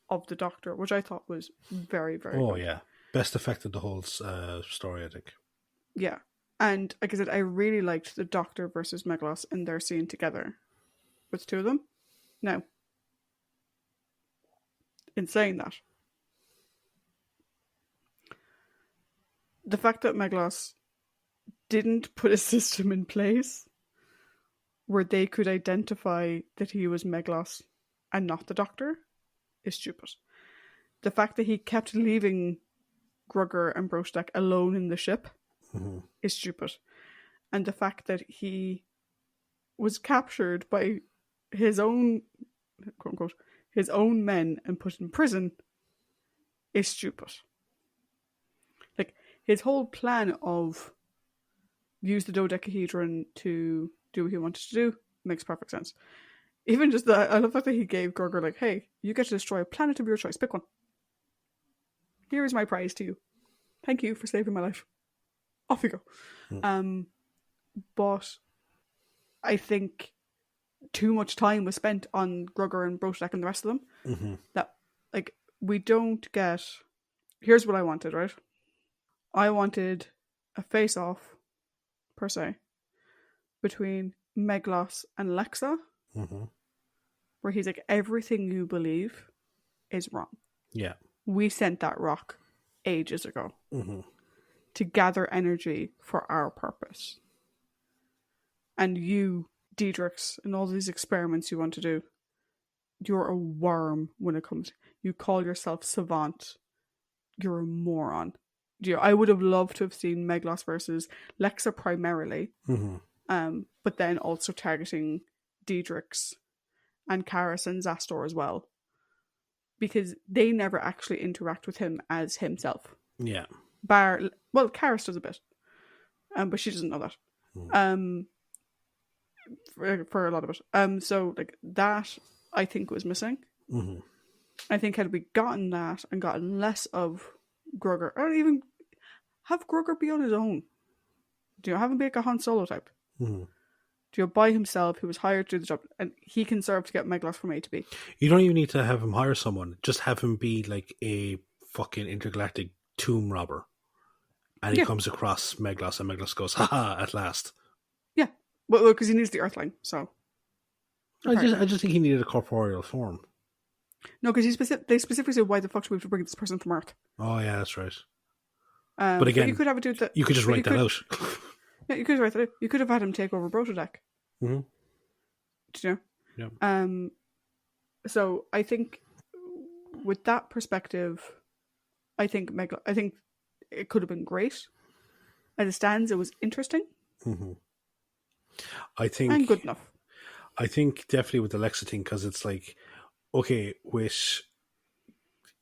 of the Doctor, which I thought was very, very good. Yeah. Best effect of the whole story, I think. Yeah. And like I said, I really liked the Doctor versus Meglos in their scene together with the two of them. Now, in saying that, the fact that Meglos didn't put a system in place where they could identify that he was Meglos and not the Doctor is stupid. The fact that he kept leaving Grugger and Brochtek alone in the ship is stupid. And the fact that he was captured by his own, quote unquote, his own men and put in prison is stupid. Like, his whole plan of use the dodecahedron to do what he wanted to do makes perfect sense. Even just that, I love the fact that he gave Grugger, like, hey, you get to destroy a planet of your choice. Pick one. Here is my prize to you. Thank you for saving my life. Off you go. But I think too much time was spent on Grugger and Brochtek and the rest of them. That, like, we don't get... Here's what I wanted, right? I wanted a face-off, per se, between Meglos and Lexa, where he's like, everything you believe is wrong. Yeah. We sent that rock ages ago to gather energy for our purpose. And you, Diedrichs, and all these experiments you want to do, you're a worm when it comes. You call yourself savant. You're a moron. You know, I would have loved to have seen Meglos versus Lexa primarily, but then also targeting Diedrichs and Karis and Zastor as well, because they never actually interact with him as himself. Yeah. Karis does a bit, but she doesn't know that. For a lot of it. So like that, I think was missing. I think had we gotten that and gotten less of Grugger, or even have Grugger be on his own. Do you have him be like a Han Solo type? Do you by himself, who was hired to do the job, and he can serve to get Meglos from A to B? You don't even need to have him hire someone. Just have him be like a fucking intergalactic tomb robber. And he comes across Meglos, and Meglos goes, haha, at last. Yeah. Well, because he needs the Earthling, so. I just think he needed a corporeal form. No, because they specifically said, why the fuck should we have to bring this person from Earth? Oh, yeah, that's right. But again, you could have a dude that... You could just write that out. Yeah, you could write that out. You could have had him take over Brochtek. Do you know? Yeah. So I think with that perspective, I think it could have been great. As it stands, it was interesting. I think And good enough. definitely with the Lexa thing, because it's like, okay, with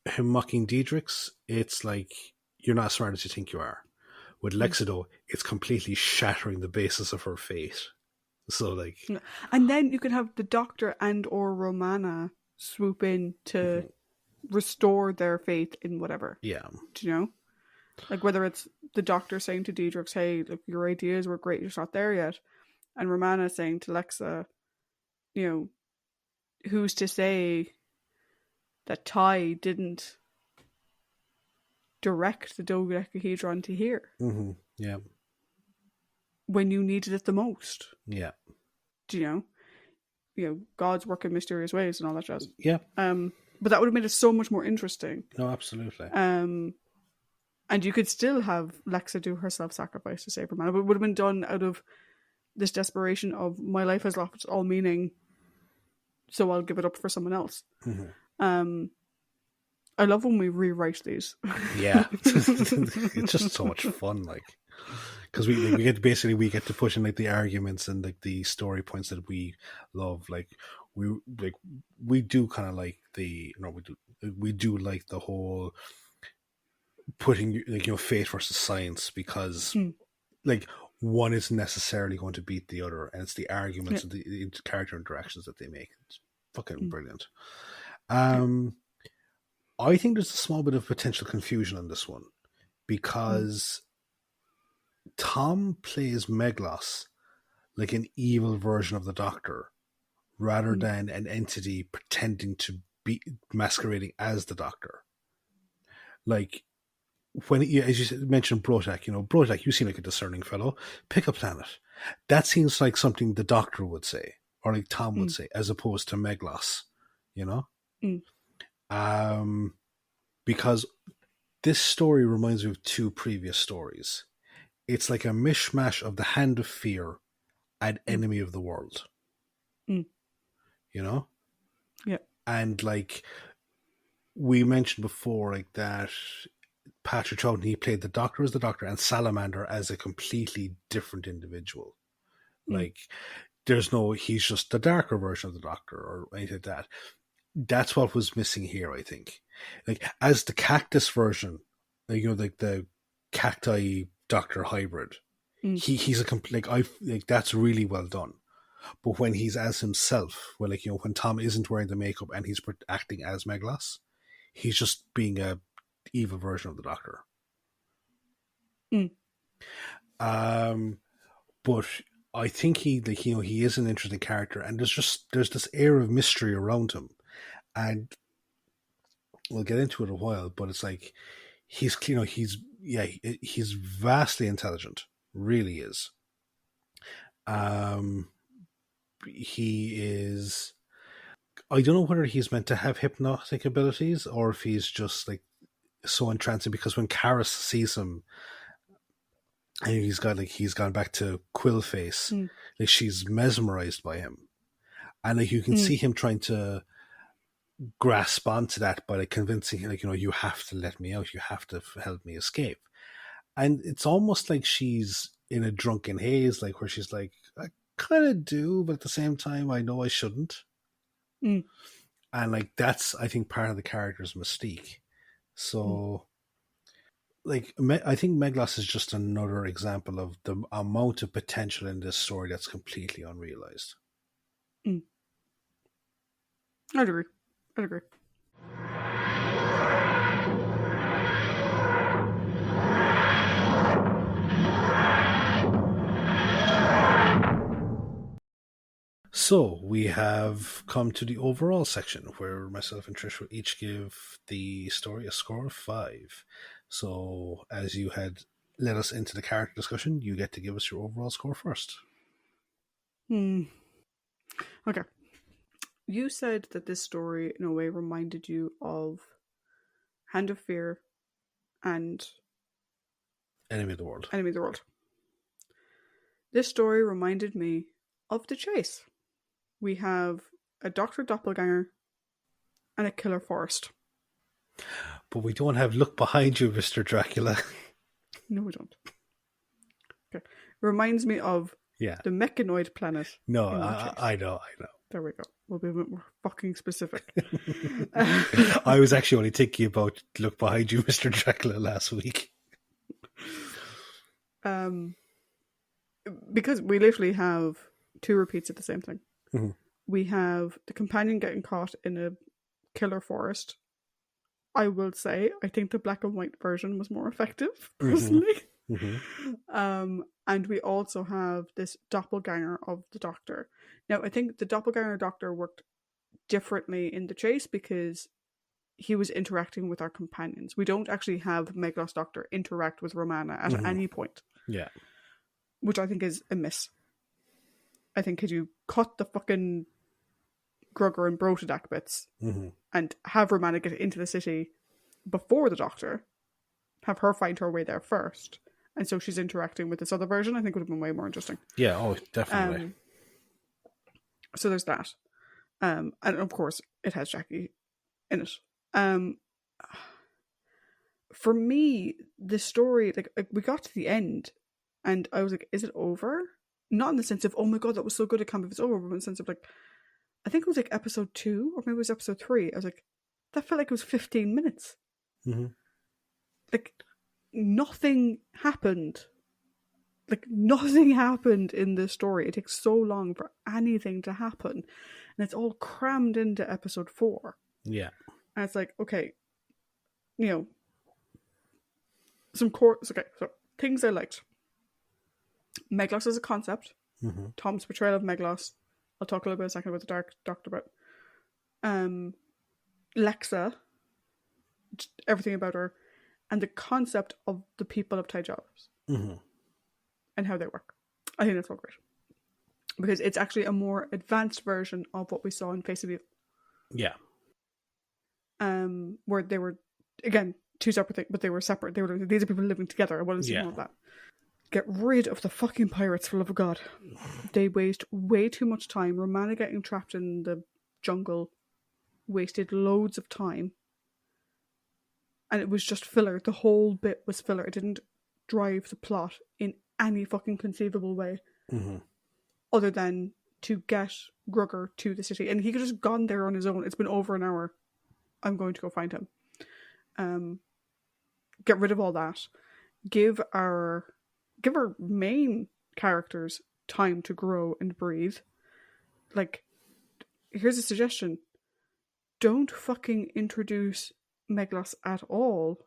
him mocking Diedrich's, it's like you're not as smart as you think you are. With Lexa, though, it's completely shattering the basis of her fate. So, like, And then you can have the Doctor and or Romana swoop in to restore their faith in whatever. yeah, Do you know? Like whether it's the Doctor saying to Diedrich, hey, look, your ideas were great, you're not there yet. And Romana saying to Lexa, you know, who's to say that Ty didn't direct the dodecahedron to here yeah, when you needed it the most? yeah, Do you know? You know, God's work in mysterious ways and all that jazz. yeah. But that would have made it so much more interesting. No, absolutely. And you could still have Lexa do her self-sacrifice to save Romana, but it would have been done out of this desperation of my life has lost all meaning, so I'll give it up for someone else. I love when we rewrite these. Yeah, it's just so much fun, like, because we get to push in like the arguments and like the story points that we love. Like we do kind of like we do like the whole putting like faith versus science, because like one isn't necessarily going to beat the other, and it's the arguments and the character interactions that they make. It's fucking brilliant. I think there's a small bit of potential confusion on this one, because Tom plays Meglos like an evil version of the Doctor, rather than an entity pretending to be masquerading as the Doctor. Like, when as you mentioned Brotak, Brotak, you seem like a discerning fellow. Pick a planet. That seems like something the Doctor would say, or like Tom would say, as opposed to Meglos, because this story reminds me of two previous stories. It's like a mishmash of the Hand of Fear and Enemy of the World. Yeah. And like we mentioned before, like that Patrick Troughton, he played the Doctor as the Doctor and Salamander as a completely different individual. Like he's just the darker version of the Doctor or anything like that. That's what was missing here, I think. Like as the cactus version, like the cacti Doctor hybrid, he's a complete that's really well done. But when he's as himself, when Tom isn't wearing the makeup and he's acting as Meglos, he's just being a evil version of the Doctor. But I think he is an interesting character, and there's this air of mystery around him, and we'll get into it in a while. But it's like he's vastly intelligent, really is. He is. I don't know whether he's meant to have hypnotic abilities or if he's just like so entrancing, because when Karis sees him and he's gone back to Quill face, like she's mesmerized by him, and like you can see him trying to grasp onto that by like convincing him, you have to let me out, you have to help me escape. And it's almost like she's in a drunken haze, like where she's like, I kind of do, but at the same time I know I shouldn't. And like that's, I think, part of the character's mystique. So like I think Meglos is just another example of the amount of potential in this story that's completely unrealized. I'd agree. So we have come to the overall section where myself and Trish will each give the story a score of 5. So as you had led us into the character discussion, you get to give us your overall score first. Okay. You said that this story in a way reminded you of Hand of Fear and Enemy of the World. This story reminded me of The Chase. We have a Doctor Doppelganger and a killer forest. But we don't have Look Behind You, Mr. Dracula. No, we don't. Okay. It reminds me of Yeah. The mechanoid planet. No, in the chase. I know. There we go. We'll be a bit more fucking specific. I was actually only thinking about Look Behind You, Mr. Dracula last week. Because we literally have two repeats of the same thing. Mm-hmm. We have the companion getting caught in a killer forest. I will say, I think the black and white version was more effective, personally. Mm-hmm. And we also have this doppelganger of the Doctor. Now, I think the doppelganger Doctor worked differently in the chase because he was interacting with our companions. We don't actually have Meglos Doctor interact with Romana at any point. Yeah. Which I think is a miss. I think could you cut the fucking Grugger and Brotadak bits and have Romana get into the city before the Doctor, have her find her way there first, and so she's interacting with this other version, I think would have been way more interesting. Yeah, oh, definitely. So there's that. And of course, it has Jackie in it. For me, the story, like we got to the end, and I was like, is it over? Not in the sense of, oh my god, that was so good, it can't believe it's over, but in the sense of like, I think it was like episode 2, or maybe it was episode 3. I was like, that felt like it was 15 minutes. Like, nothing happened. Like, nothing happened in this story. It takes so long for anything to happen. And it's all crammed into episode 4. Yeah. And it's like, okay, you know, some core... Okay, so things I liked. Meglos as a concept. Tom's portrayal of Meglos. I'll talk a little bit in a second about the Dark Doctor, but Lexa, everything about her, and the concept of the people of Tigella and how they work. I think that's all great. Because it's actually a more advanced version of what we saw in Face of Evil. Yeah. Where they were, again, two separate things, but they were separate. They were, these are people living together. I wasn't seeing all of that. Get rid of the fucking pirates, for love of God. They waste way too much time. Romana getting trapped in the jungle wasted loads of time. And it was just filler. The whole bit was filler. It didn't drive the plot in any fucking conceivable way. Other than to get Grugger to the city. And he could have just gone there on his own. It's been over an hour. I'm going to go find him. Get rid of all that. Give our main characters time to grow and breathe. Like, here's a suggestion. Don't fucking introduce Meglos at all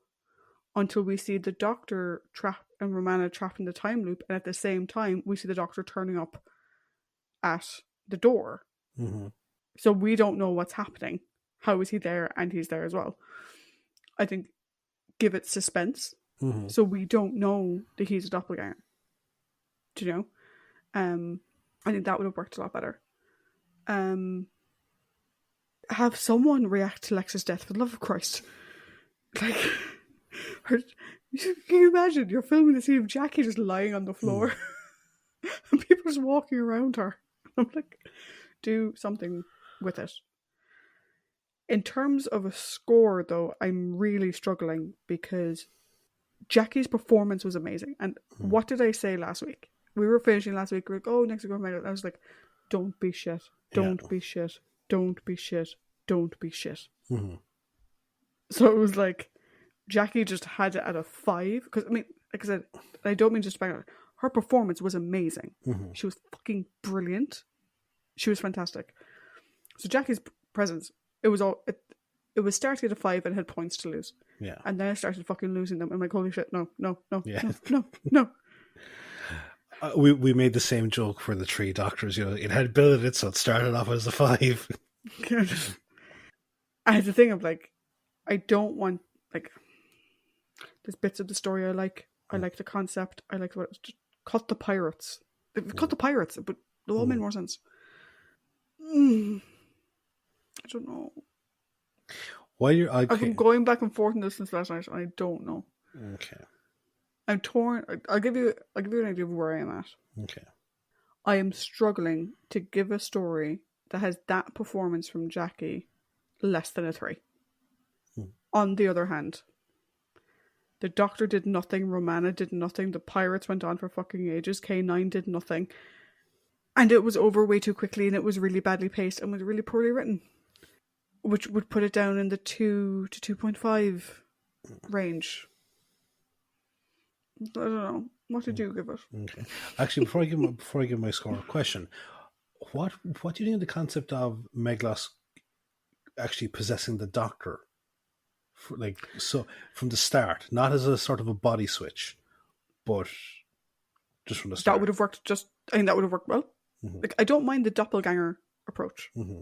until we see the Doctor trapped and Romana trapped in the time loop, and at the same time we see the Doctor turning up at the door. So we don't know what's happening. How is he there? And he's there as well. I think give it suspense. So we don't know that he's a doppelganger. Do you know? I think that would have worked a lot better. Have someone react to Lex's death, for the love of Christ. Like, can you imagine? You're filming the scene of Jackie just lying on the floor and people just walking around her. I'm like, do something with it. In terms of a score, though, I'm really struggling because Jackie's performance was amazing. And what did I say last week? We were finishing last week. We were like, oh, next week we're going to... I was like, don't be shit. Don't be shit. Don't be shit. Don't be shit. So it was like, Jackie just had it at a 5. Because, I mean, like I said, I don't mean just to bang on her. Her performance was amazing. She was fucking brilliant. She was fantastic. So Jackie's presence, it was starting at a 5 and had points to lose. Yeah. And then I started fucking losing them. I'm like, holy shit, no. We made the same joke for the 3 Doctors. You know, it had built it, so it started off as a 5. I had the thing of like, I don't want, like, there's bits of the story I like. I like the concept. I like what. Just cut the pirates. Cut the pirates, but it all made more sense. I don't know. I've been going back and forth on this since last night, and I don't know. Okay. I'm torn. I'll give you an idea of where I am at. Okay. I am struggling to give a story that has that performance from Jackie less than a 3. On the other hand, the Doctor did nothing, Romana did nothing, the pirates went on for fucking ages, K9 did nothing. And it was over way too quickly, and it was really badly paced and was really poorly written, which would put it down in the 2 to 2.5 range. I don't know. What did you give it? Okay. Actually, before I give my score, question: What do you think of the concept of Meglos actually possessing the Doctor, so from the start, not as a sort of a body switch, but just from the start? That would have worked. I think that would have worked well. Mm-hmm. Like, I don't mind the doppelganger approach. Mm-hmm.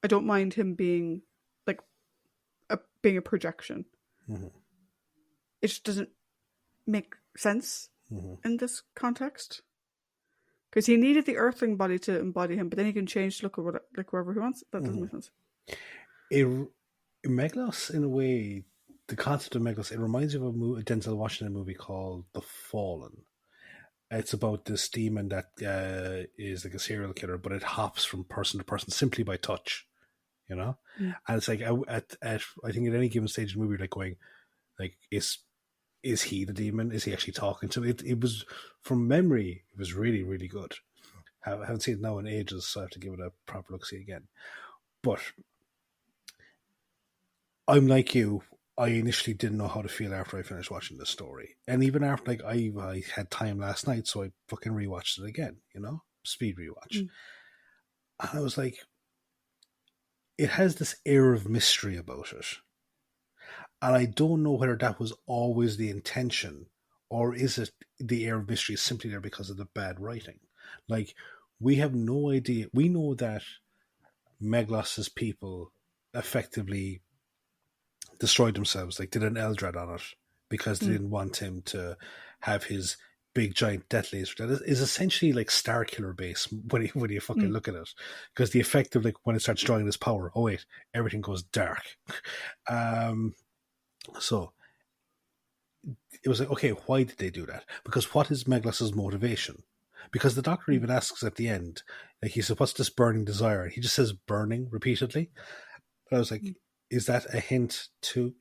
I don't mind him being like being a projection. Mm-hmm. It just doesn't make sense Mm-hmm. in this context, because he needed the Earthling body to embody him, but then he can change to look like wherever he wants. That doesn't make sense. Meglos, in a way, the concept of Meglos, it reminds me of a Denzel Washington movie called The Fallen. It's about this demon that is like a serial killer, but it hops from person to person simply by touch, you know? Mm. And it's like, I think at any given stage in the movie, you're like going, like, is he the demon? Is he actually talking to it? It was, from memory, it was really, really good. I haven't seen it now in ages, so I have to give it a proper look-see again. But I'm like you. I initially didn't know how to feel after I finished watching this story. And even after, like, I had time last night, so I fucking rewatched it again, speed rewatch. Mm. And I was like, it has this air of mystery about it. And I don't know whether that was always the intention, or is it the air of mystery is simply there because of the bad writing. Like, we have no idea. We know that Meglos's people effectively destroyed themselves, like did an Eldrad on it, because they didn't want him to have his big giant death laser. That is essentially like Starkiller base when you fucking look at it, because the effect of, like, when it starts drawing this power, oh wait, everything goes dark. So it was like, okay, why did they do that? Because what is Meglos's motivation? Because the Doctor even asks at the end, like, he said, what's this burning desire? And he just says burning repeatedly. But I was like, is that a hint to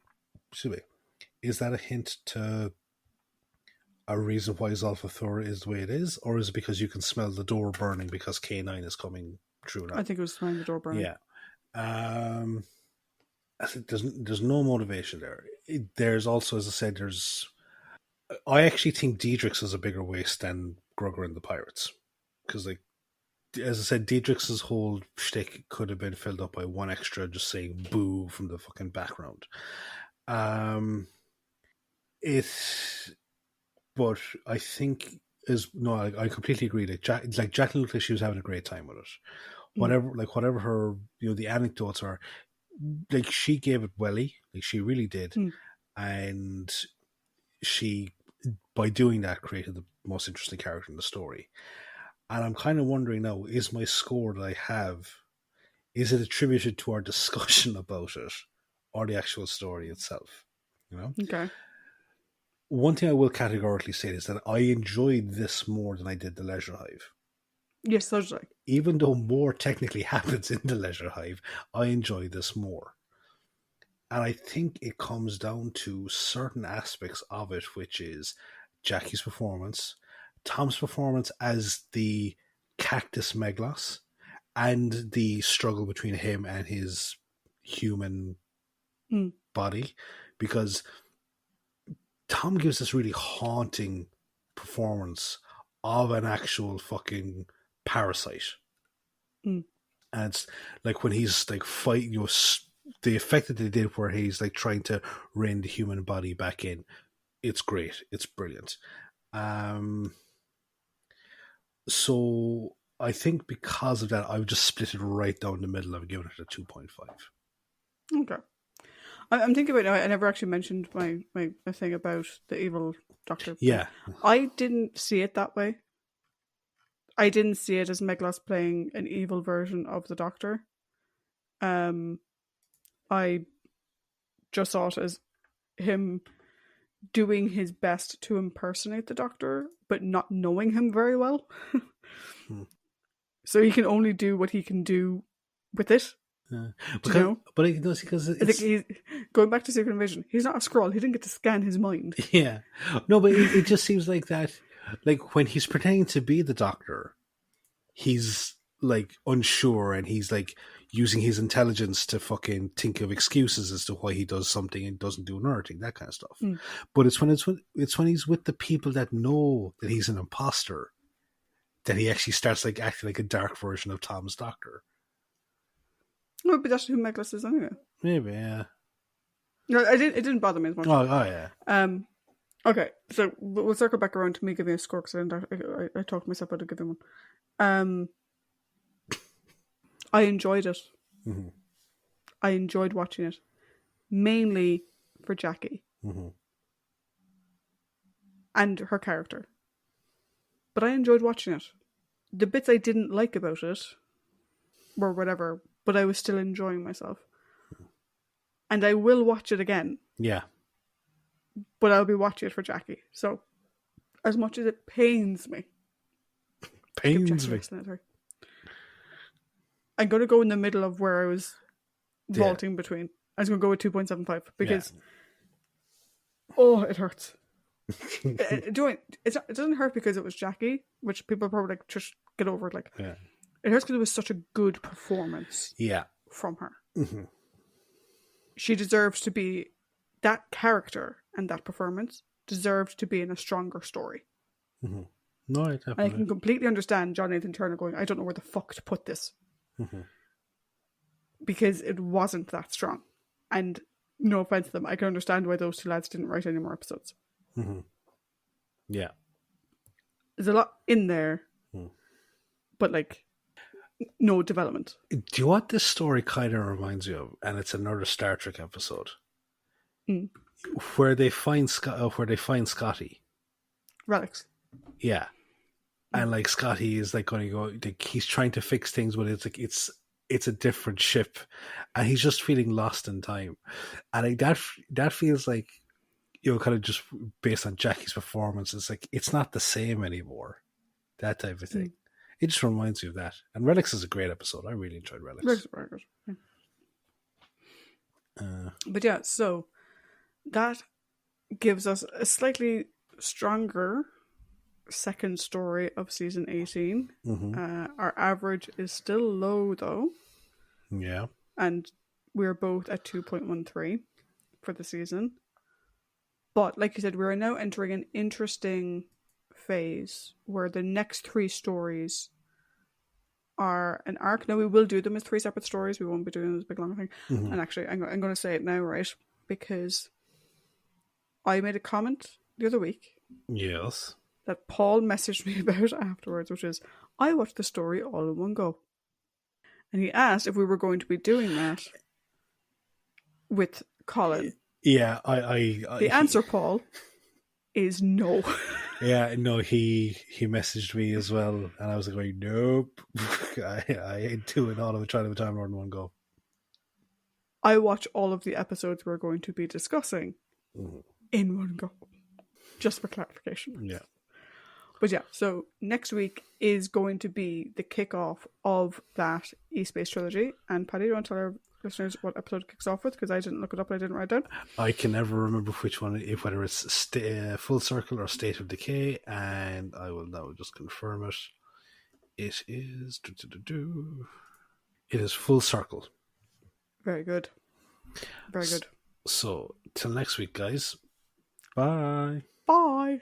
a reason why Zolfa-Thura is the way it is? Or is it because you can smell the door burning because K9 is coming through now? I think it was smelling the door burning. Yeah. I think there's no motivation there. There's also, as I said, I actually think Diedrich's is a bigger waste than Grugger and the Pirates. Because, like, as I said, Diedrich's whole shtick could have been filled up by one extra just saying boo from the fucking background. But I think I completely agree. Like Jacqueline looked like she was having a great time with it. Whatever her, the anecdotes are, like, she gave it welly, like she really did, and she, by doing that, created the most interesting character in the story. And I'm kind of wondering now, is my score that I have, is it attributed to our discussion about it, or the actual story itself? Okay. One thing I will categorically say is that I enjoyed this more than I did the Leisure Hive. Yes, that's right. Even though more technically happens in the Leisure Hive, I enjoy this more. And I think it comes down to certain aspects of it, which is Jackie's performance, Tom's performance as the cactus Meglos, and the struggle between him and his human body. Because Tom gives this really haunting performance of an actual fucking parasite. And it's like when he's like fighting, the effect that they did where he's like trying to rein the human body back in, it's great. It's brilliant. So I think because of that, I would just split it right down the middle of giving it a 2.5. Okay. I'm thinking about it now. I never actually mentioned my thing about the evil Doctor. Yeah. I didn't see it that way. I didn't see it as Meglos playing an evil version of the Doctor. I just saw it as him doing his best to impersonate the Doctor, but not knowing him very well. So he can only do what he can do with it. But it does, because it's... he's going back to Secret Invasion. He's not a Skrull. He didn't get to scan his mind. Yeah, no, but it just seems like that. Like when he's pretending to be the Doctor, he's like unsure and he's like using his intelligence to fucking think of excuses as to why he does something and doesn't do another thing, that kind of stuff. But it's when he's with the people that know that he's an imposter that he actually starts like acting like a dark version of Tom's doctor. No, but that's who Meglos is anyway. Maybe, yeah. No, it didn't bother me as much. Oh yeah. Okay, so we'll circle back around to me giving a score because I talked myself out of giving one. I enjoyed it. Mm-hmm. I enjoyed watching it, mainly for Jackie and her character. But I enjoyed watching it. The bits I didn't like about it were whatever, but I was still enjoying myself. And I will watch it again. Yeah. But I'll be watching it for Jackie. So, as much as it pains me. Pains me. I'm going to go in the middle of where I was vaulting between. I was going to go with 2.75 because, it hurts. It doesn't hurt because it was Jackie, which people probably like just get over it. Like, it hurts because it was such a good performance. From her. Mm-hmm. She deserves to be, that character and that performance deserved to be in a stronger story. Mm-hmm. No, definitely. And I can completely understand John Nathan Turner going, I don't know where the fuck to put this. Mm-hmm. Because it wasn't that strong. And no offense to them, I can understand why those two lads didn't write any more episodes. Mm-hmm. Yeah. There's a lot in there, but like, no development. Do you know what this story kind of reminds you of? And it's another Star Trek episode. Where they find Scotty. Relics. Yeah. And like Scotty is like going to go, like he's trying to fix things, but it's like it's a different ship, and he's just feeling lost in time, and like that feels like, you know, kind of just based on Jackie's performance, it's like it's not the same anymore, that type of thing. It just reminds you of that. And Relics is a great episode. I really enjoyed Relics. Relics is very good. Yeah. But yeah, so that gives us a slightly stronger second story of season 18. Our average is still low though. Yeah. And we're both at 2.13 for the season. But like you said, we're now entering an interesting phase where the next 3 stories are an arc. Now we will do them as 3 separate stories. We won't be doing this big long thing. And actually, I'm going to say it now, right? Because I made a comment the other week. Yes. That Paul messaged me about afterwards, which is, I watched the story all in one go. And he asked if we were going to be doing that with Colin. Yeah, the answer, Paul, is no. Yeah, no, he messaged me as well, and I was like, going, nope. I ain't doing all of it, trying to time more in one go. I watch all of the episodes we're going to be discussing in one go. Just for clarification. Yeah. But yeah, so next week is going to be the kickoff of that E-Space trilogy. And Paddy, do you want to tell our listeners what episode it kicks off with? Because I didn't look it up and I didn't write it down. I can never remember which one, whether it's Full Circle or State of Decay, and I will now just confirm it. It is... It is Full Circle. Very good. Very good. So, till next week, guys. Bye. Bye.